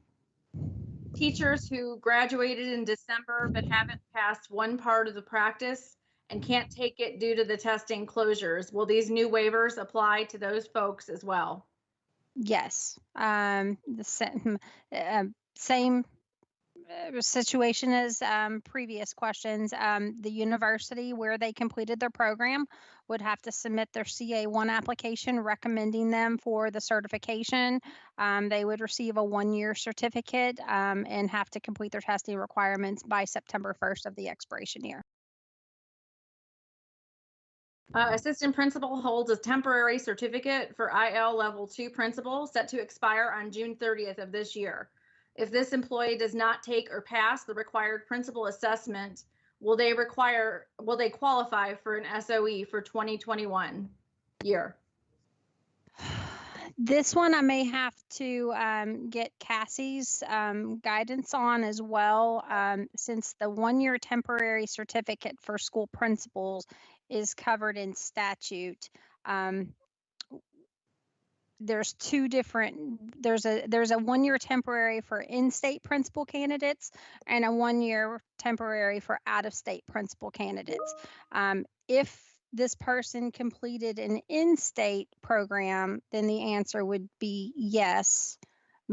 Teachers who graduated in December but haven't passed one part of the practice and can't take it due to the testing closures, will these new waivers apply to those folks as well? Yes. The same situation as previous questions. The university where they completed their program would have to submit their CA1 application recommending them for the certification. They would receive a 1-year certificate and have to complete their testing requirements by September 1st of the expiration year. Assistant principal holds a temporary certificate for IL level 2 principal set to expire on June 30th of this year. If this employee does not take or pass the required principal assessment, will they qualify for an SOE for 2021 year? This one I may have to get Cassie's guidance on as well, since the 1-year temporary certificate for school principals is covered in statute. There's two different, there's a 1-year temporary for in-state principal candidates and a 1-year temporary for out-of-state principal candidates. If this person completed an in-state program, then the answer would be yes.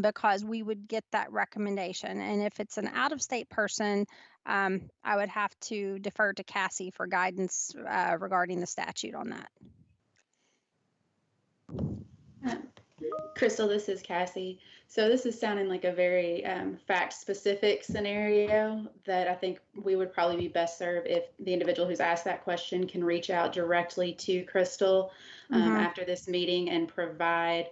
because we would get that recommendation. And if it's an out-of-state person, I would have to defer to Cassie for guidance regarding the statute on that. Crystal, this is Cassie. So this is sounding like a very fact-specific scenario that I think we would probably be best served if the individual who's asked that question can reach out directly to Crystal after this meeting and provide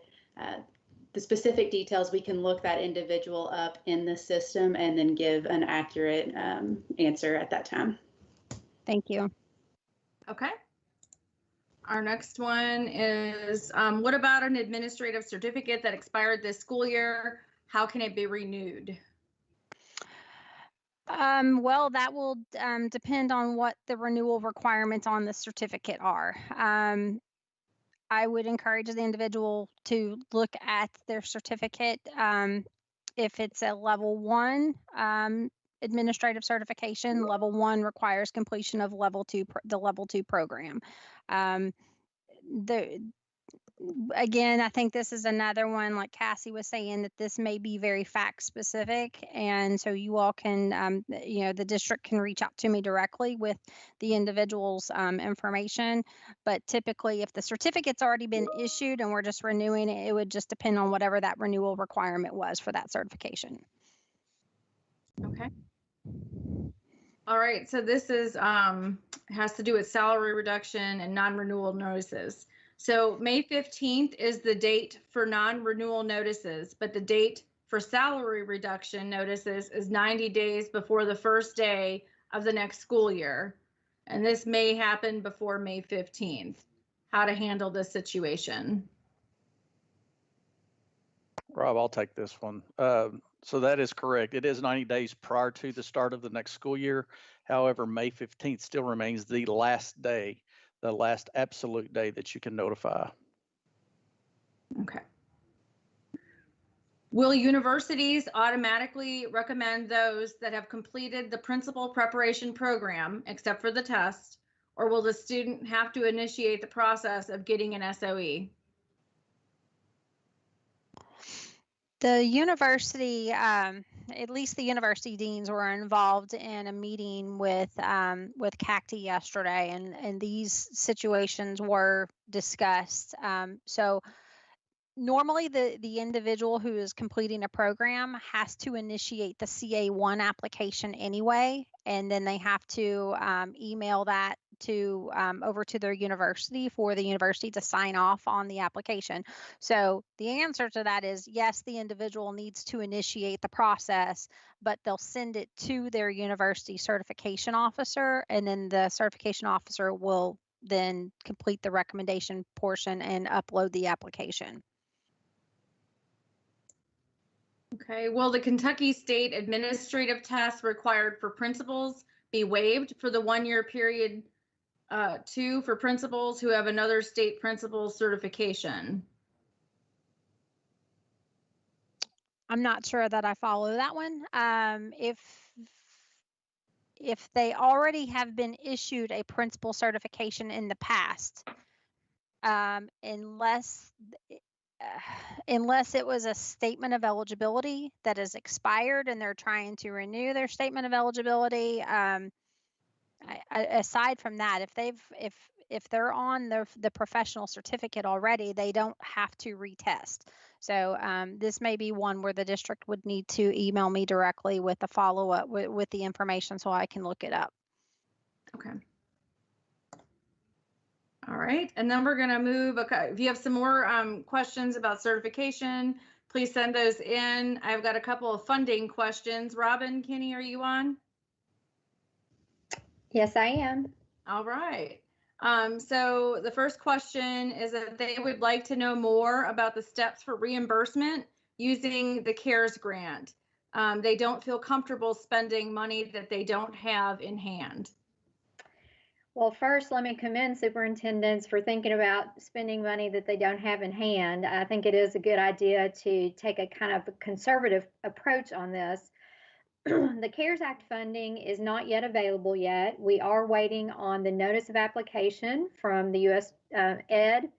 the specific details. We can look that individual up in the system and then give an accurate answer at that time. Thank you. Okay. Our next one is, what about an administrative certificate that expired this school year? How can it be renewed? Well, that will depend on what the renewal requirements on the certificate are. I would encourage the individual to look at their certificate. If it's a level 1 administrative certification, level 1 requires completion of the level 2 program. Again, I think this is another one, like Cassie was saying, that this may be very fact specific. And so you all can, the district can reach out to me directly with the individual's information. But typically, if the certificate's already been issued and we're just renewing it, it would just depend on whatever that renewal requirement was for that certification. Okay. All right, so this is has to do with salary reduction and non-renewal notices. So May 15th is the date for non-renewal notices, but the date for salary reduction notices is 90 days before the first day of the next school year. And this may happen before May 15th. How to handle this situation? Rob, I'll take this one. So that is correct. It is 90 days prior to the start of the next school year. However, May 15th still remains the last day, the last absolute day that you can notify. Okay. Will universities automatically recommend those that have completed the principal preparation program, except for the test, or will the student have to initiate the process of getting an SOE? The university, at least the university deans were involved in a meeting with CACTE yesterday, and these situations were discussed. So normally the individual who is completing a program has to initiate the CA1 application anyway, and then they have to email that to over to their university for the university to sign off on the application. So the answer to that is yes, the individual needs to initiate the process, but they'll send it to their university certification officer, and then the certification officer will then complete the recommendation portion and upload the application. Okay, will the Kentucky State administrative tests required for principals be waived for the 1-year period 2 for principals who have another state principal certification? I'm not sure that I follow that one. If they already have been issued a principal certification in the past, unless it was a statement of eligibility that is expired and they're trying to renew their statement of eligibility, aside from that, if they're on the professional certificate already, they don't have to retest. So this may be one where the district would need to email me directly with a follow-up with the information so I can look it up. Okay. All right, and then we're going to move. Okay, if you have some more questions about certification, please send those in. I've got a couple of funding questions. Robin, Kenny, are you on? Yes, I am. All right. So the first question is that they would like to know more about the steps for reimbursement using the CARES grant. They don't feel comfortable spending money that they don't have in hand. Well, first, let me commend superintendents for thinking about spending money that they don't have in hand. I think it is a good idea to take a kind of a conservative approach on this. The CARES Act funding is not yet available yet. We are waiting on the notice of application from the U.S. Ed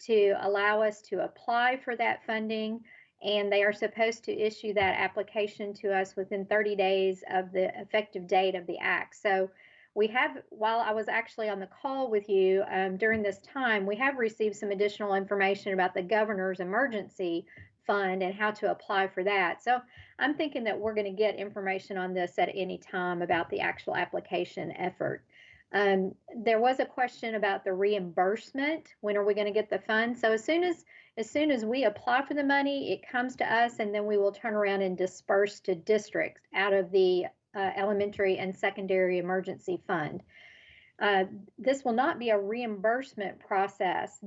to allow us to apply for that funding. and they are supposed to issue that application to us within 30 days of the effective date of the act. So we have, while I was actually on the call with you during this time, we have received some additional information about the governor's emergency fund and how to apply for that. So I'm thinking that we're going to get information on this at any time about the actual application effort. There was a question about the reimbursement. When are we going to get the funds? So as soon as we apply for the money, it comes to us, and then we will turn around and disperse to districts out of the elementary and secondary emergency fund. This will not be a reimbursement process.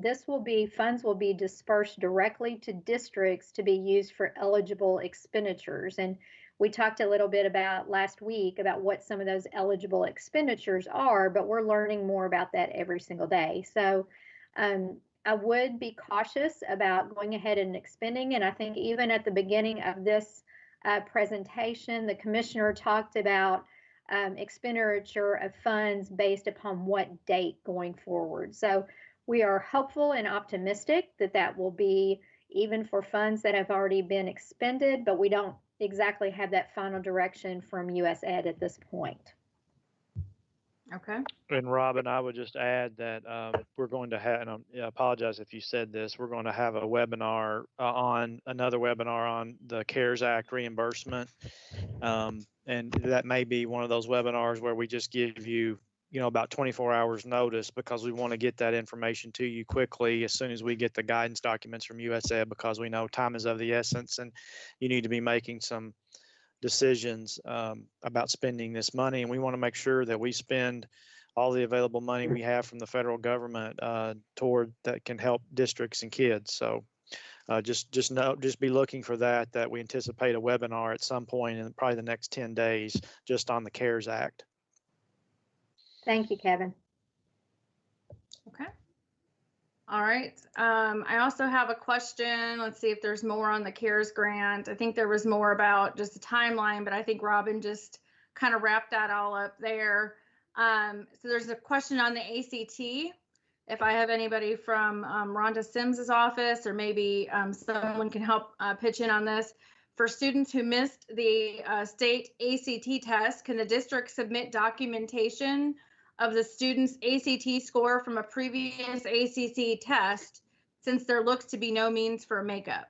Funds will be dispersed directly to districts to be used for eligible expenditures. And we talked a little bit about last week about what some of those eligible expenditures are, but we're learning more about that every single day. So I would be cautious about going ahead and expending. And I think even at the beginning of this presentation, the commissioner talked about expenditure of funds based upon what date going forward. So we are hopeful and optimistic that that will be even for funds that have already been expended, but we don't exactly have that final direction from USAID at this point. Okay. And Robin, I would just add that we're going to have, and I apologize if you said this, we're going to have a webinar another webinar on the CARES Act reimbursement. And that may be one of those webinars where we just give you, about 24 hours notice, because we want to get that information to you quickly as soon as we get the guidance documents from USAID, because we know time is of the essence and you need to be making some decisions about spending this money, and we want to make sure that we spend all the available money we have from the federal government toward that can help districts and kids. So just be looking for that we anticipate a webinar at some point in probably the next 10 days just on the CARES Act. Thank you, Kevin. Okay. All right. I also have a question. Let's see if there's more on the CARES grant. I think there was more about just the timeline, but I think Robin just kind of wrapped that all up there. So there's a question on the ACT. If I have anybody from Rhonda Sims's office, or maybe someone can help pitch in on this. For students who missed the state ACT test, can the district submit documentation of the student's ACT score from a previous ACT test, since there looks to be no means for makeup?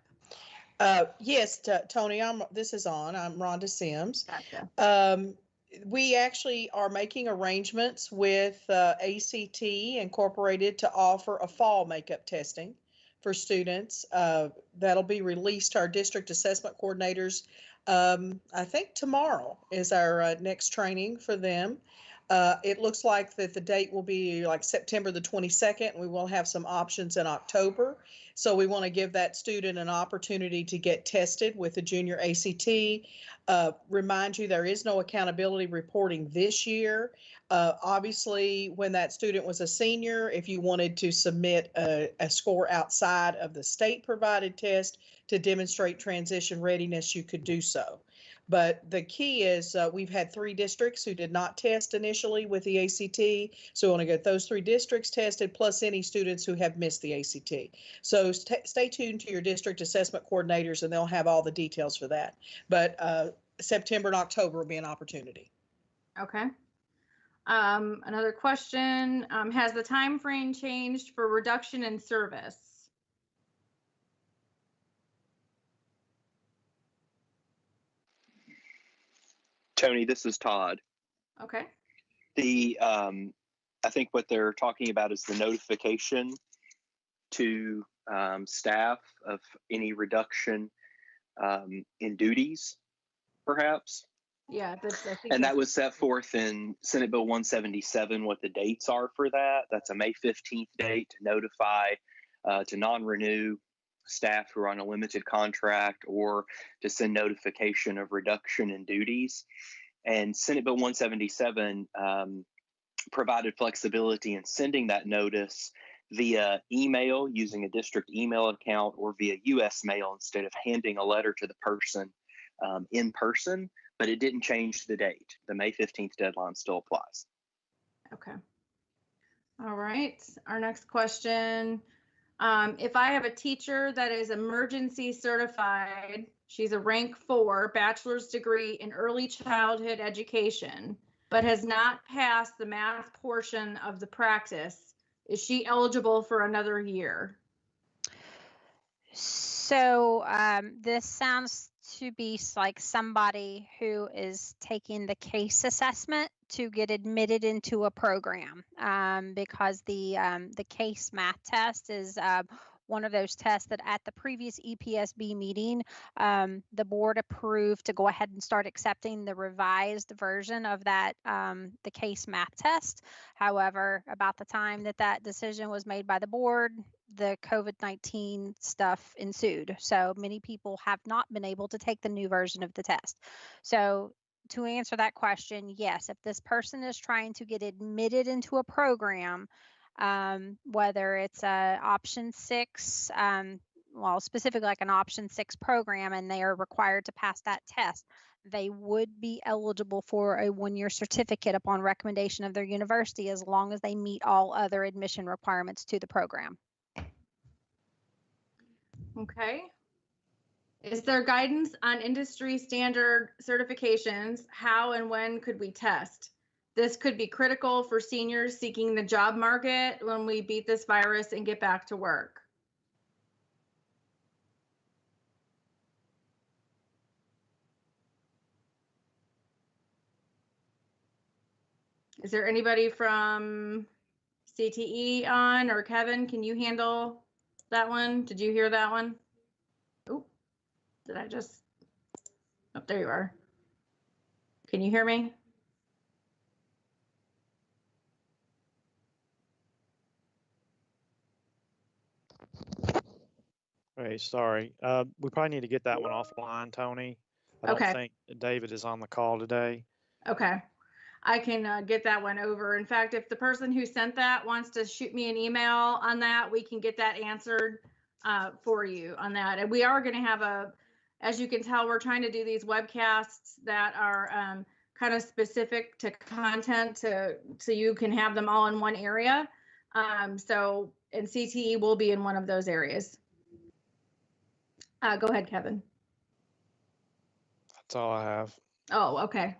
Yes, Tony, this is on. I'm Rhonda Sims. Gotcha. We actually are making arrangements with ACT Incorporated to offer a fall makeup testing for students. That'll be released to our district assessment coordinators. I think tomorrow is our next training for them. It looks like that the date will be like September the 22nd. We will have some options in October. So we want to give that student an opportunity to get tested with the junior ACT. Remind you, there is no accountability reporting this year. Obviously, when that student was a senior, if you wanted to submit a score outside of the state provided test to demonstrate transition readiness, you could do so. But the key is we've had 3 districts who did not test initially with the ACT. So we want to get those 3 districts tested, plus any students who have missed the ACT. So stay tuned to your district assessment coordinators, and they'll have all the details for that. But September and October will be an opportunity. Okay. Another question, has the time frame changed for reduction in service? Tony, this is Todd. Okay. I think what they're talking about is the notification to staff of any reduction in duties, perhaps. Yeah, and that was set forth in Senate Bill 177, what the dates are for that. That's a May 15th date to notify to non-renew staff who are on a limited contract, or to send notification of reduction in duties. And Senate Bill 177 provided flexibility in sending that notice via email using a district email account, or via US mail instead of handing a letter to the person in person, but it didn't change the date. The May 15th deadline still applies. Okay. All right. Our next question. If I have a teacher that is emergency certified, she's a rank 4 bachelor's degree in early childhood education, but has not passed the math portion of the practice, is she eligible for another year? So this sounds to be like somebody who is taking the case assessment to get admitted into a program, because the case math test is one of those tests that at the previous EPSB meeting, the board approved to go ahead and start accepting the revised version of that, the case math test. However, about the time that that decision was made by the board, the COVID-19 stuff ensued. So many people have not been able to take the new version of the test. So to answer that question, yes, if this person is trying to get admitted into a program, whether it's a option 6, well, specifically like an option 6 program, and they are required to pass that test, they would be eligible for a 1-year certificate upon recommendation of their university, as long as they meet all other admission requirements to the program. Okay. Is there guidance on industry standard certifications? How and when could we test? This could be critical for seniors seeking the job market when we beat this virus and get back to work. Is there anybody from CTE on, or Kevin, can you handle that one? Did you hear that one? Oh, did I just, oh, there you are. Can you hear me? Hey, sorry. We probably need to get that one offline, Tony. I don't Okay. think David is on the call today. Okay. I can get that one over. In fact, if the person who sent that wants to shoot me an email on that, we can get that answered for you on that. And we are going to have a, as you can tell, we're trying to do these webcasts that are kind of specific to content so you can have them all in one area. So, and CTE will be in one of those areas. Go ahead, Kevin. That's all I have. Oh, okay.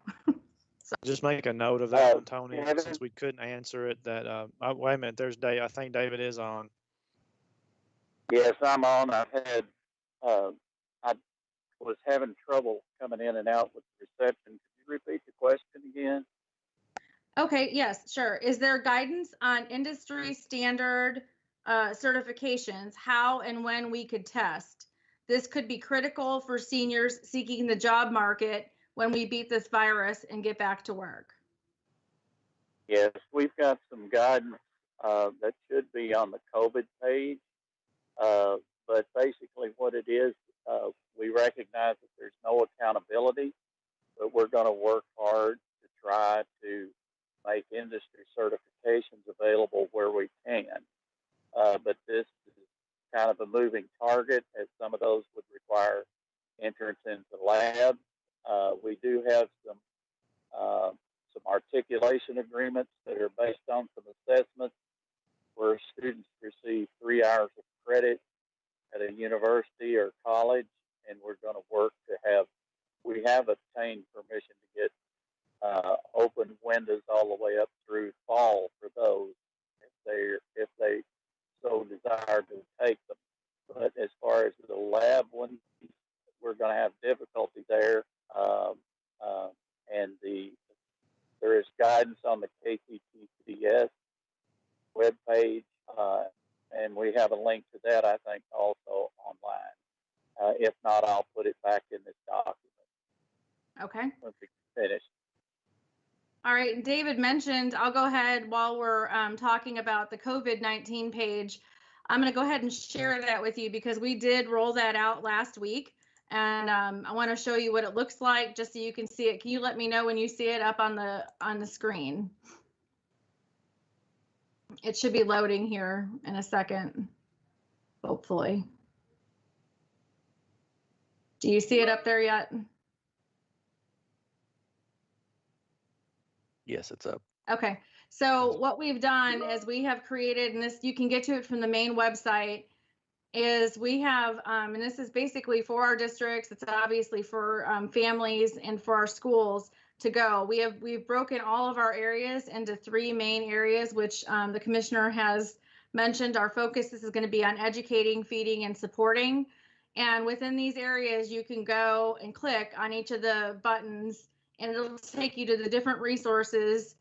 Just make a note of that one, Tony, since we couldn't answer it. That wait a minute, there's Dave. I think David is on. Yes, I'm on. I've had I was having trouble coming in and out with the reception. Could you repeat the question again? Okay, yes, sure. Is there guidance on industry standard certifications, how and when we could test? This could be critical for seniors seeking the job market when we beat this virus and get back to work. Yes, we've got some guidance that should be on the COVID page. But basically what it is, we recognize that there's no accountability, but we're going to work hard to try to make industry certifications available where we can. But this is kind of a moving target, as some of those would require entrance into labs. We do have some articulation agreements that are based on some assessments where students receive 3 hours of credit at a university or college, and we're going to work to have, we have obtained permission to get open windows all the way up through fall for those if they so desire to take them. But as far as the lab one, we're going to have difficulty there, and there is guidance on the KCTCS webpage, and we have a link to that, I think, also online. If not, I'll put it back in this document. Okay. Once we finish. All right, David mentioned, I'll go ahead while we're talking about the COVID-19 page. I'm going to go ahead and share that with you because we did roll that out last week. And I want to show you what it looks like just so you can see it. Can you let me know when you see it up on the screen? It should be loading here in a second, hopefully. Do you see it up there yet? Yes, it's up. Okay, So what we've done is we have created, and this you can get to it from the main website, is we have, and this is basically for our districts, it's obviously for families and for our schools to go. We've broken all of our areas into 3 main areas, which the commissioner has mentioned. Our focus is going to be on educating, feeding, and supporting. And within these areas, you can go and click on each of the buttons, and it'll take you to the different resources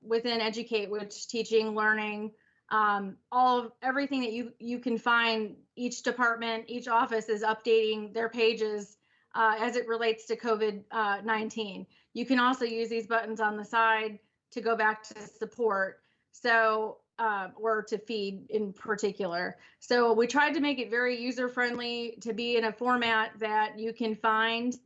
within Educate, which teaching, learning, everything that you can find. Each department, each office is updating their pages as it relates to COVID-19. You can also use these buttons on the side to go back to support, so or to feed in particular. So we tried to make it very user friendly, to be in a format that you can find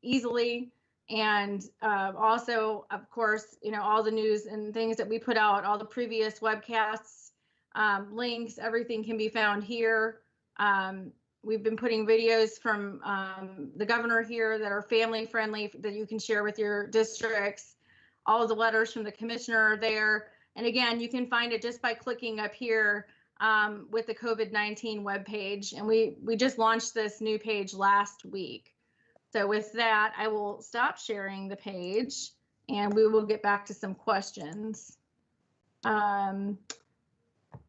easily. And also, of course, all the news and things that we put out, all the previous webcasts, links, everything can be found here. We've been putting videos from the governor here that are family friendly that you can share with your districts. All of the letters from the commissioner are there. And again, you can find it just by clicking up here with the COVID-19 webpage. And we just launched this new page last week. So with that, I will stop sharing the page and we will get back to some questions. All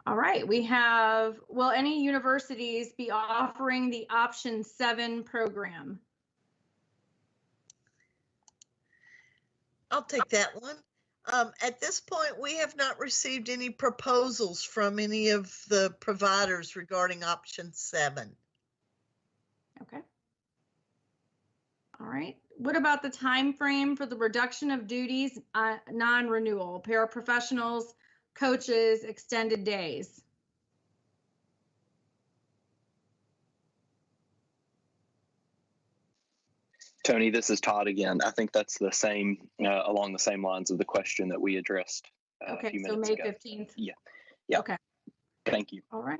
right, we have, will any universities be offering the Option 7 program? I'll take that one. At this point, we have not received any proposals from any of the providers regarding Option 7. Okay. All right. What about the time frame for the reduction of duties, non-renewal, paraprofessionals, coaches, extended days? Tony, this is Todd again. I think that's the same, along the same lines of the question that we addressed a few minutes ago. May 15th. Yeah. Okay. Thank you. All right.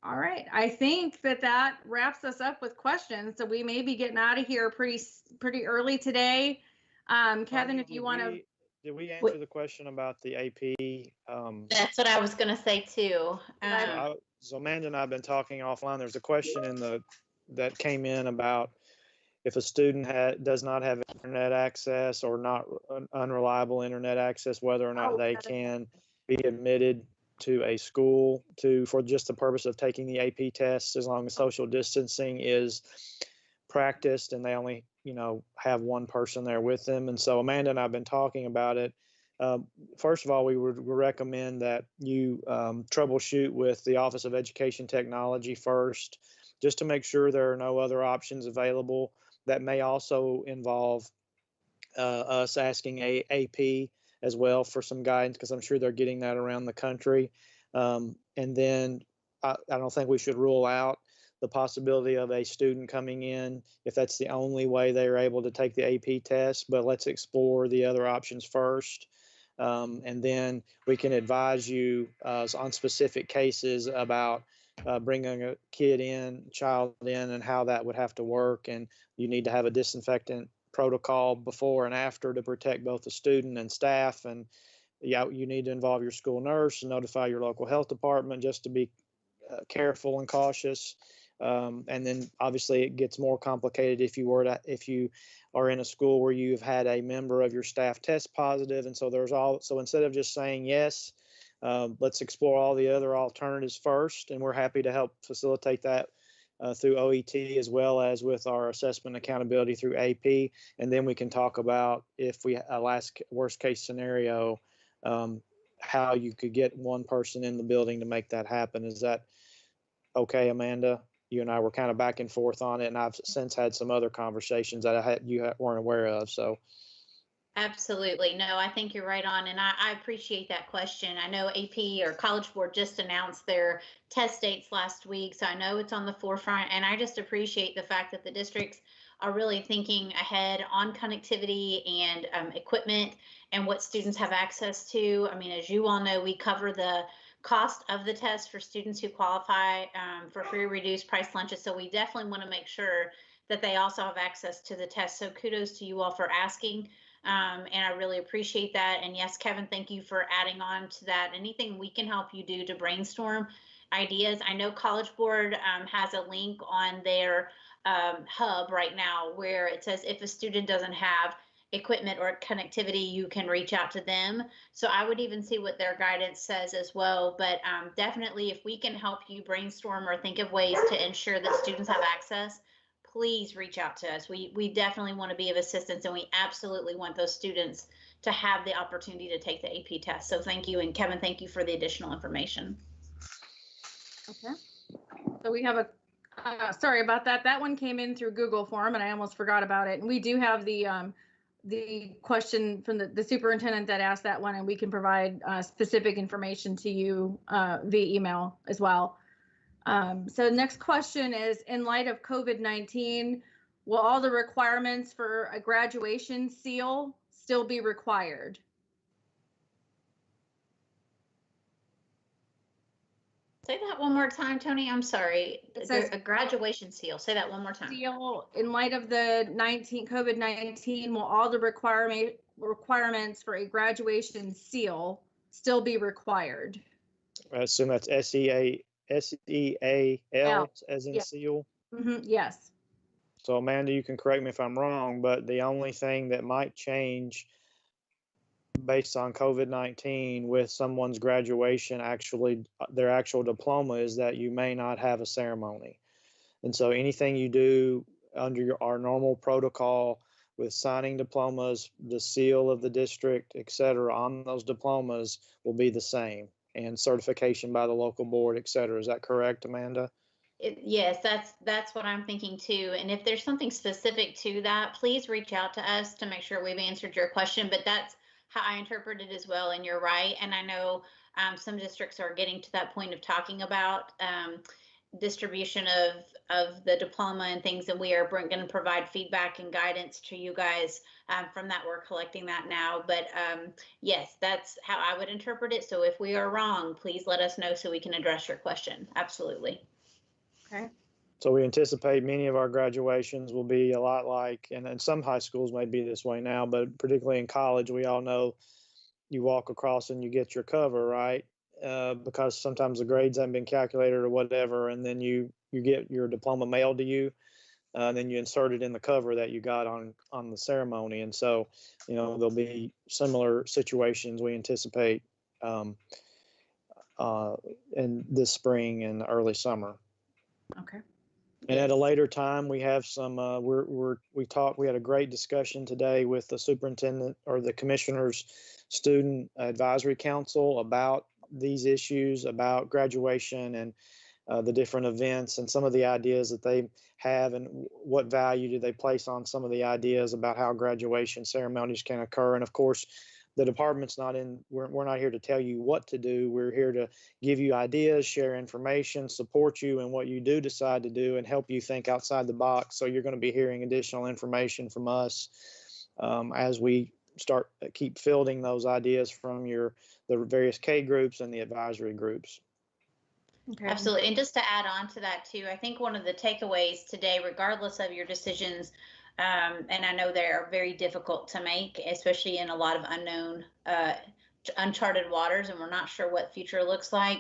All right. I think that wraps us up with questions. So we may be getting out of here pretty early today. Kevin, if you want to. Did we answer the question about the AP? That's what I was going to say too. So Amanda and I have been talking offline. There's a question that came in about if a student does not have internet access or not unreliable internet access, whether or not they can be admitted to a school for just the purpose of taking the AP tests, as long as social distancing is practiced and they only have one person there with them. And so Amanda and I have been talking about it. First of all, we would recommend that you troubleshoot with the Office of Education Technology first, just to make sure there are no other options available. That may also involve us asking AP as well for some guidance, because I'm sure they're getting that around the country. And then I don't think we should rule out the possibility of a student coming in if that's the only way they're able to take the AP test, but let's explore the other options first. And then we can advise you on specific cases about bringing a child in, and how that would have to work. And you need to have a disinfectant protocol before and after to protect both the student and staff. And you need to involve your school nurse and notify your local health department, just to be careful and cautious. And then obviously it gets more complicated if you are in a school where you've had a member of your staff test positive. And so so instead of just saying yes, let's explore all the other alternatives first. And we're happy to help facilitate that through OET, as well as with our assessment accountability through AP. And then we can talk about, if worst case scenario, how you could get one person in the building to make that happen. Is that okay, Amanda? You and I were kind of back and forth on it, and I've since had some other conversations that you weren't aware of. So. Absolutely. No, I think you're right on. And I appreciate that question. I know AP or College Board just announced their test dates last week, so I know it's on the forefront. And I just appreciate the fact that the districts are really thinking ahead on connectivity and equipment and what students have access to. I mean, as you all know, we cover the cost of the test for students who qualify for free reduced price lunches. So we definitely want to make sure that they also have access to the test. So kudos to you all for asking. And I really appreciate that. And yes, Kevin, thank you for adding on to that. Anything we can help you do to brainstorm ideas. I know College Board has a link on their hub right now where it says if a student doesn't have equipment or connectivity, you can reach out to them. So I would even see what their guidance says as well. But definitely, if we can help you brainstorm or think of ways to ensure that students have access, please reach out to us. We definitely want to be of assistance, and we absolutely want those students to have the opportunity to take the AP test. So thank you. And Kevin, thank you for the additional information. Okay. So we have a, sorry about that. That one came in through Google Form and I almost forgot about it. And we do have the question from the superintendent that asked that one, and we can provide specific information to you via email as well. So the next question is, in light of COVID-19, will all the requirements for a graduation seal still be required? Say that one more time, Tony. I'm sorry. It says a graduation seal. Say that one more time. Seal, in light of the COVID-19, will all the requirements for a graduation seal still be required? I assume that's SEAL as in seal. Yes. So Amanda, you can correct me if I'm wrong, but the only thing that might change based on COVID-19 with someone's graduation, actually their actual diploma, is that you may not have a ceremony. And so anything you do under our normal protocol with signing diplomas, the seal of the district, et cetera, on those diplomas will be the same, and certification by the local board, et cetera. Is that correct, Amanda? Yes, that's what I'm thinking too. And if there's something specific to that, please reach out to us to make sure we've answered your question. But that's how I interpret it as well. And you're right. And I know some districts are getting to that point of talking about distribution of the diploma and things, and we are going to provide feedback and guidance to you guys from that. We're collecting that now. But yes, that's how I would interpret it. So if we are wrong, please let us know so we can address your question. Absolutely. Okay. So we anticipate many of our graduations will be a lot like, and some high schools may be this way now, but particularly in college, we all know you walk across and you get your cover, right? Because sometimes the grades haven't been calculated or whatever, and then you get your diploma mailed to you, and then you insert it in the cover that you got on the ceremony. And so, there'll be similar situations we anticipate in this spring and early summer. Okay. And at a later time, we have some, we had a great discussion today with the superintendent or the commissioner's student advisory council about these issues, about graduation and the different events and some of the ideas that they have, and what value do they place on some of the ideas about how graduation ceremonies can occur. And of course, the department's we're not here to tell you what to do. We're here to give you ideas, share information, support you in what you do decide to do, and help you think outside the box. So you're going to be hearing additional information from us as we keep fielding those ideas from the various K groups and the advisory groups. Okay. Absolutely. And just to add on to that too, I think one of the takeaways today, regardless of your decisions, and I know they're very difficult to make, especially in a lot of unknown, uncharted waters, and we're not sure what future looks like.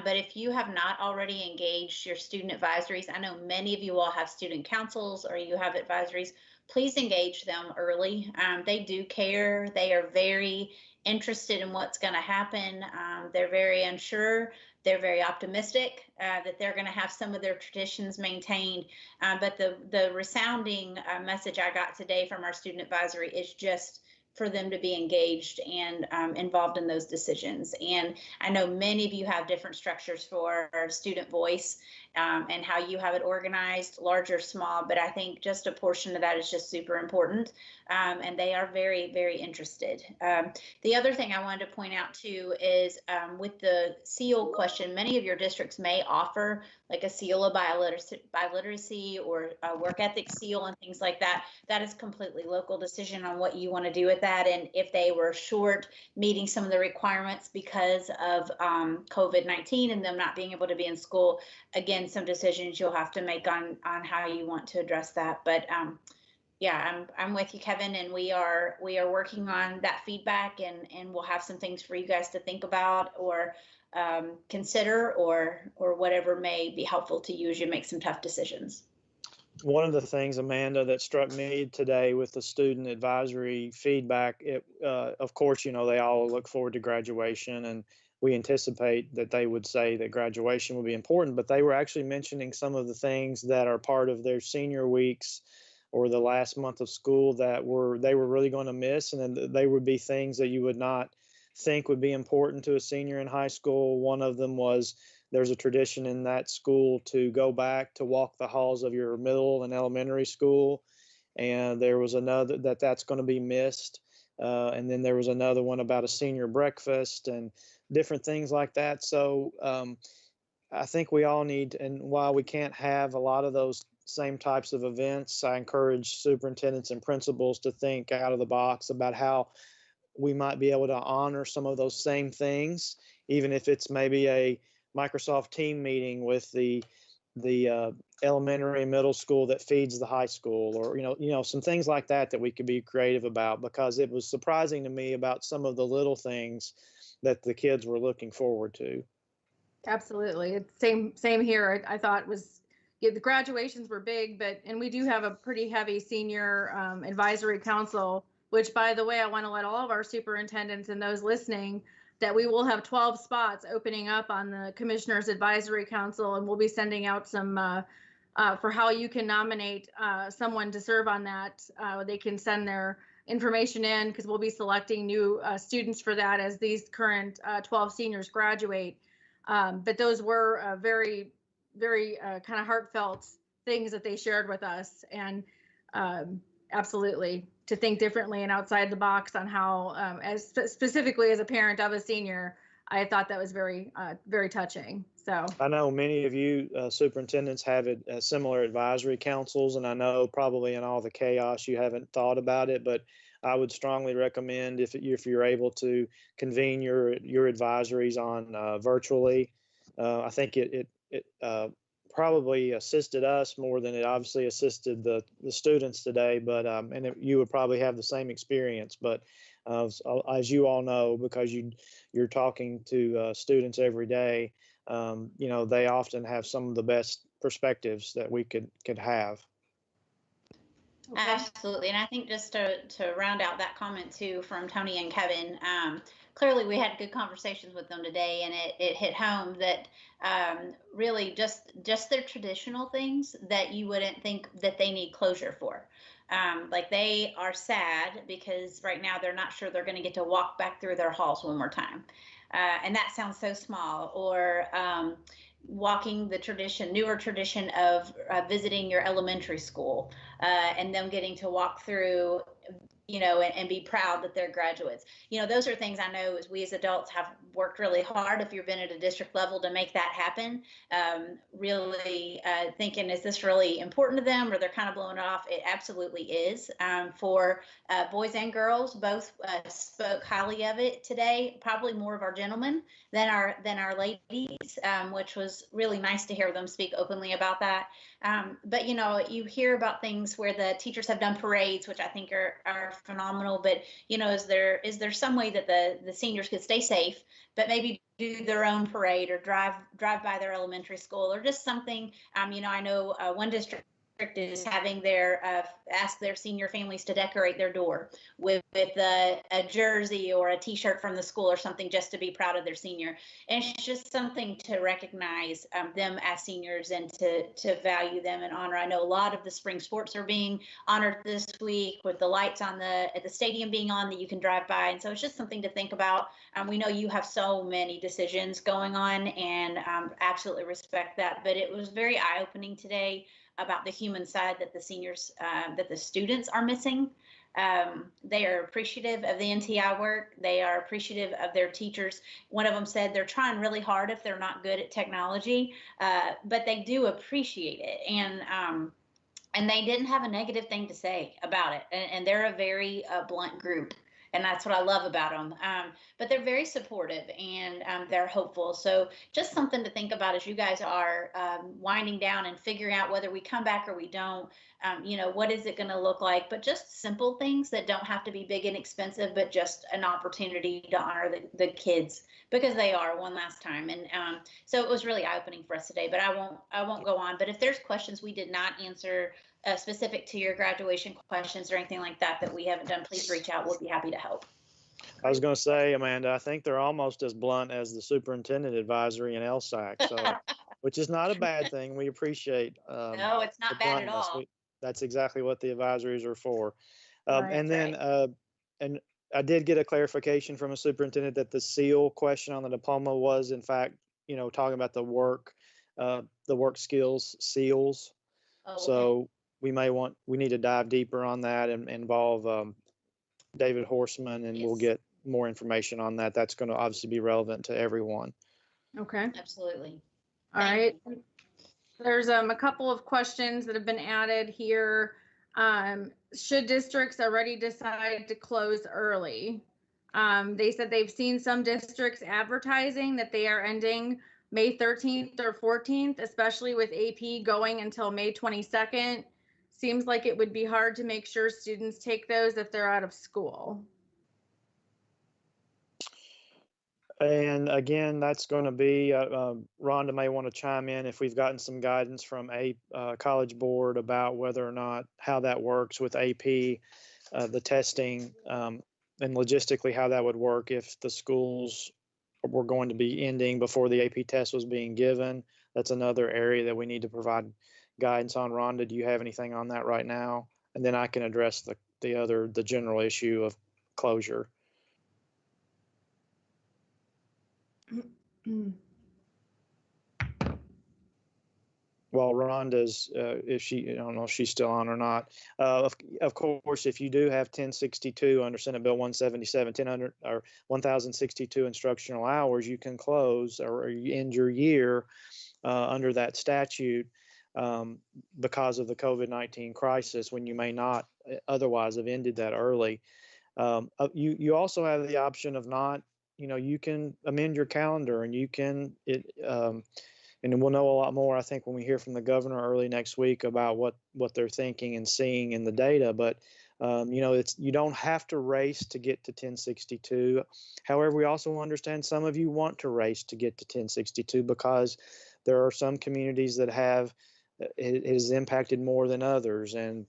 But if you have not already engaged your student advisories, I know many of you all have student councils or you have advisories, please engage them early. They do care. They are very interested in what's going to happen. They're very unsure. They're very optimistic that they're going to have some of their traditions maintained. But the resounding message I got today from our student advisory is just for them to be engaged and involved in those decisions. And I know many of you have different structures for student voice and how you have it organized, large or small, but I think just a portion of that is just super important. And they are very, very interested. The other thing I wanted to point out too is with the seal question, many of your districts may offer like a seal of biliteracy or a work ethics seal and things like that. That is completely local decision on what you want to do with that. And if they were short meeting some of the requirements because of COVID-19 and them not being able to be in school, again, some decisions you'll have to make on how you want to address that. But yeah, I'm with you, Kevin, and we are working on that feedback, and we'll have some things for you guys to think about or consider or whatever may be helpful to you as you make some tough decisions. One of the things, Amanda, that struck me today with the student advisory feedback, of course, they all look forward to graduation, and we anticipate that they would say that graduation will be important, but they were actually mentioning some of the things that are part of their senior weeks or the last month of school that they were really going to miss, and then they would be things that you would not think would be important to a senior in high school. One of them was there's a tradition in that school to go back to walk the halls of your middle and elementary school. And there was another that's going to be missed. And then there was another one about a senior breakfast and different things like that. So I think we all need, and while we can't have a lot of those same types of events, I encourage superintendents and principals to think out of the box about how we might be able to honor some of those same things, even if it's maybe a Microsoft team meeting with the elementary and middle school that feeds the high school, or some things like that we could be creative about, because it was surprising to me about some of the little things that the kids were looking forward to. Absolutely. It's same here. I thought the graduations were big, and we do have a pretty heavy senior advisory council, which, by the way, I want to let all of our superintendents and those listening that we will have 12 spots opening up on the Commissioners Advisory Council, and we'll be sending out some for how you can nominate someone to serve on that. They can send their information in, because we'll be selecting new students for that as these current 12 seniors graduate. But those were very, very kind of heartfelt things that they shared with us, and absolutely to think differently and outside the box on how, specifically as a parent of a senior, I thought that was very, very touching. So I know many of you superintendents have similar advisory councils, and I know probably in all the chaos you haven't thought about it, but I would strongly recommend if you're able to convene your advisories on virtually. I think it probably assisted us more than it obviously assisted the students today, but you would probably have the same experience. But as you all know, because you're talking to students every day, they often have some of the best perspectives that we could have. Okay. Absolutely. And I think just to round out that comment too from Tony and Kevin, clearly we had good conversations with them today, and it hit home that really just their traditional things that you wouldn't think that they need closure for. Like they are sad because right now they're not sure they're going to get to walk back through their halls one more time. And that sounds so small. Or walking the newer tradition of visiting your elementary school and them getting to walk through, and be proud that they're graduates. Those are things I know as we as adults have worked really hard, if you've been at a district level, to make that happen. Really thinking, is this really important to them, or they're kind of blowing it off? It absolutely is. For boys and girls, both spoke highly of it today, probably more of our gentlemen than our ladies, which was really nice to hear them speak openly about that. But you hear about things where the teachers have done parades, which I think are phenomenal. But is there some way that the seniors could stay safe, but maybe do their own parade or drive by their elementary school, or just something? I know one district is having ask their senior families to decorate their door with a jersey or a t-shirt from the school or something, just to be proud of their senior. And it's just something to recognize them as seniors and to value them and honor. I know a lot of the spring sports are being honored this week with the lights at the stadium being on that you can drive by. And so it's just something to think about. We know you have so many decisions going on, and absolutely respect that. But it was very eye-opening today about the human side that the seniors, that the students are missing. They are appreciative of the NTI work. They are appreciative of their teachers. One of them said they're trying really hard if they're not good at technology, but they do appreciate it. And they didn't have a negative thing to say about it. And they're a very blunt group. and that's what I love about them. But they're very supportive, and they're hopeful. So just something to think about as you guys are winding down and figuring out whether we come back or we don't. What is it going to look like? But just simple things that don't have to be big and expensive, but just an opportunity to honor the kids, because they are one last time. And so it was really eye-opening for us today. But I won't go on. But if there's questions we did not answer specific to your graduation questions or anything like that that we haven't done, please reach out. We'll be happy to help. I was going to say, Amanda, I think they're almost as blunt as the superintendent advisory and LSAC, so which is not a bad thing. We appreciate. No, it's not bad at all. That's exactly what the advisories are for. Right, and then, and I did get a clarification from a superintendent that the seal question on the diploma was, in fact, talking about the work skills seals. Oh, okay. So we need to dive deeper on that and involve David Horseman, and we'll get more information on that. That's going to obviously be relevant to everyone. Okay. Absolutely. All right. There's a couple of questions that have been added here. Should districts already decide to close early? They said they've seen some districts advertising that they are ending May 13th or 14th, especially with AP going until May 22nd. Seems like it would be hard to make sure students take those if they're out of school. And again, that's going to be, Rhonda may want to chime in if we've gotten some guidance from a college board about whether or not how that works with AP, the testing, and logistically how that would work if the schools were going to be ending before the AP test was being given. That's another area that we need to provide guidance on. Rhonda, do you have anything on that right now? And then I can address the general issue of closure. Well, Rhonda's, if she, I don't know if she's still on or not. Of course, if you do have 1062 under Senate Bill 177, 1062 instructional hours, you can close or you end your year under that statute because of the COVID-19 crisis, when you may not otherwise have ended that early. You also have the option of not, you can amend your calendar, and you can, and we'll know a lot more, I think, when we hear from the governor early next week about what they're thinking and seeing in the data. But, you don't have to race to get to 1062. However, we also understand some of you want to race to get to 1062 because there are some communities that it has impacted more than others, and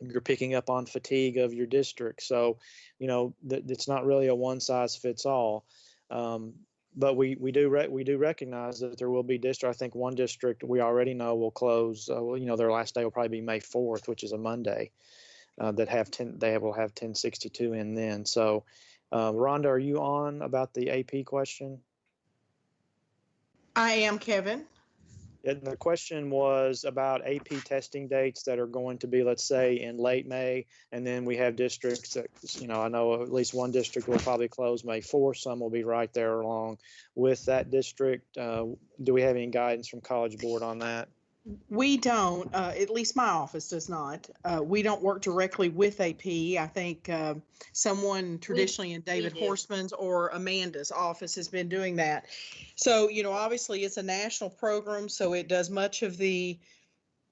you're picking up on fatigue of your district. So, it's not really a one size fits all. But we do recognize that there will be districts. I think one district we already know will close. Their last day will probably be May 4th, which is a Monday. They will have 1062 in then. So, Rhonda, are you on about the AP question? I am, Kevin. And the question was about AP testing dates that are going to be, let's say, in late May, and then we have districts that, I know at least one district will probably close May 4th. Some will be right there along with that district. Do we have any guidance from College Board on that? We don't, at least my office does not. We don't work directly with AP. I think someone traditionally in David Horseman's or Amanda's office has been doing that. So, obviously it's a national program, so it does much of the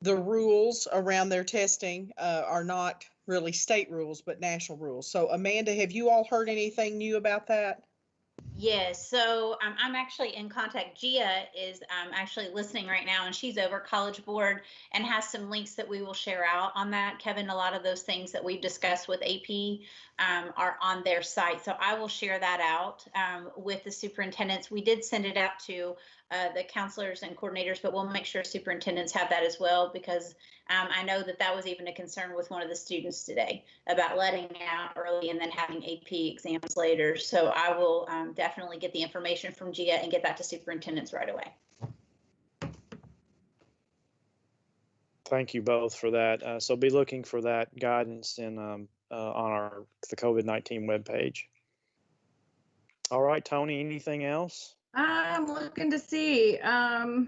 rules around their testing are not really state rules, but national rules. So, Amanda, have you all heard anything new about that? Yes, so I'm actually in contact. Gia is actually listening right now, and she's over College Board and has some links that we will share out on that. Kevin, a lot of those things that we've discussed with AP are on their site. So I will share that out with the superintendents. We did send it out to the counselors and coordinators, but we'll make sure superintendents have that as well, because I know that was even a concern with one of the students today about letting out early and then having AP exams later. So I will definitely get the information from Gia and get that to superintendents right away. Thank you both for that. So be looking for that guidance on the COVID-19 webpage. All right, Tony, anything else? I'm looking to see. I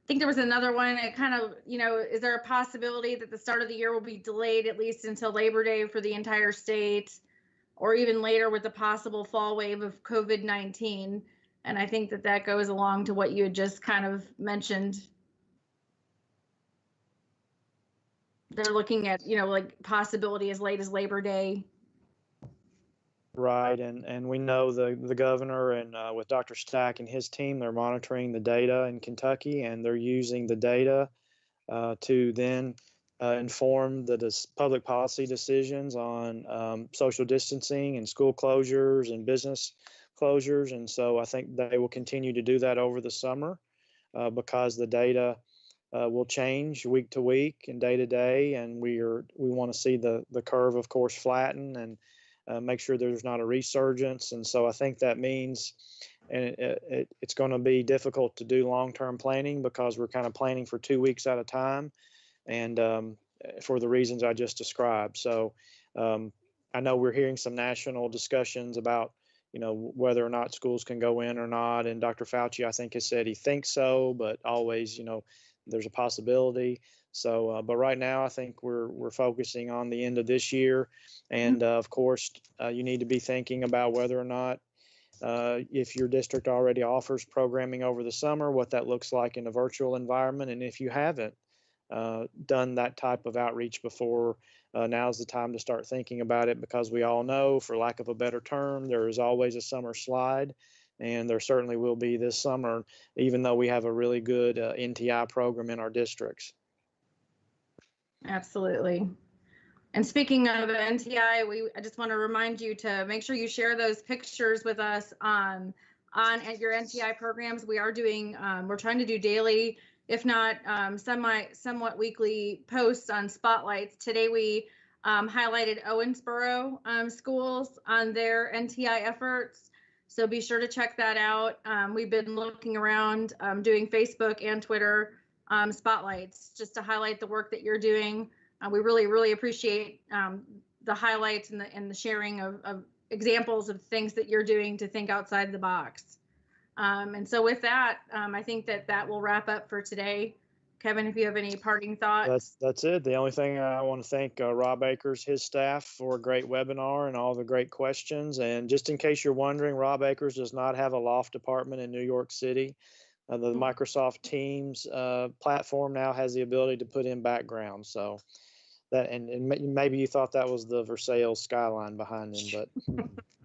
think there was another one. It kind of, is there a possibility that the start of the year will be delayed at least until Labor Day for the entire state? or even later with the possible fall wave of COVID-19. And I think that that goes along to what you had just kind of mentioned. They're looking at, like possibility as late as Labor Day. Right, and we know the governor and with Dr. Stack and his team, they're monitoring the data in Kentucky, and they're using the data to then inform the public policy decisions on social distancing and school closures and business closures. And so I think they will continue to do that over the summer because the data will change week to week and day to day, and we want to see the curve, of course, flatten and make sure there's not a resurgence. And so I think that means, and it's going to be difficult to do long-term planning because we're kind of planning for 2 weeks at a time, and for the reasons I just described. So I know we're hearing some national discussions about, whether or not schools can go in or not. And Dr. Fauci, I think, has said he thinks so, but always, there's a possibility. So, but right now, I think we're focusing on the end of this year, and of course, you need to be thinking about whether or not, if your district already offers programming over the summer, what that looks like in a virtual environment, and if you haven't done that type of outreach before, now's the time to start thinking about it, because we all know, for lack of a better term, there is always a summer slide. And there certainly will be this summer, even though we have a really good NTI program in our districts. Absolutely. And speaking of NTI, I just want to remind you to make sure you share those pictures with us on your NTI programs. We are doing, we're trying to do daily, if not somewhat weekly posts on spotlights. Today we highlighted Owensboro schools on their NTI efforts. So be sure to check that out. We've been looking around, doing Facebook and Twitter spotlights just to highlight the work that you're doing. We really, really appreciate the highlights and the sharing of examples of things that you're doing to think outside the box. And so with that, I think that will wrap up for today. Kevin, if you have any parting thoughts. That's it. The only thing I want to thank Rob Akers, his staff, for a great webinar and all the great questions. And just in case you're wondering, Rob Akers does not have a loft department in New York City. The Microsoft Teams platform now has the ability to put in background. So that, and maybe you thought that was the Versailles skyline behind him,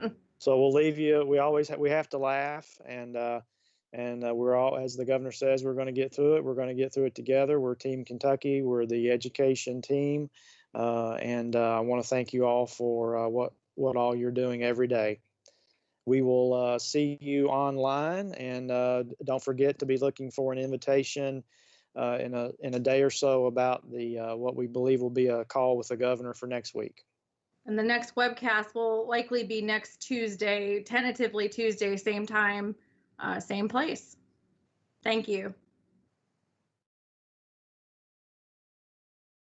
but so we'll leave you. We have to laugh, and we're all, as the governor says, we're going to get through it. We're going to get through it together. We're Team Kentucky. We're the education team, and I want to thank you all for what all you're doing every day. We will see you online, and don't forget to be looking for an invitation in a day or so about the what we believe will be a call with the governor for next week. And the next webcast will likely be next Tuesday, tentatively Tuesday, same time, same place. Thank you.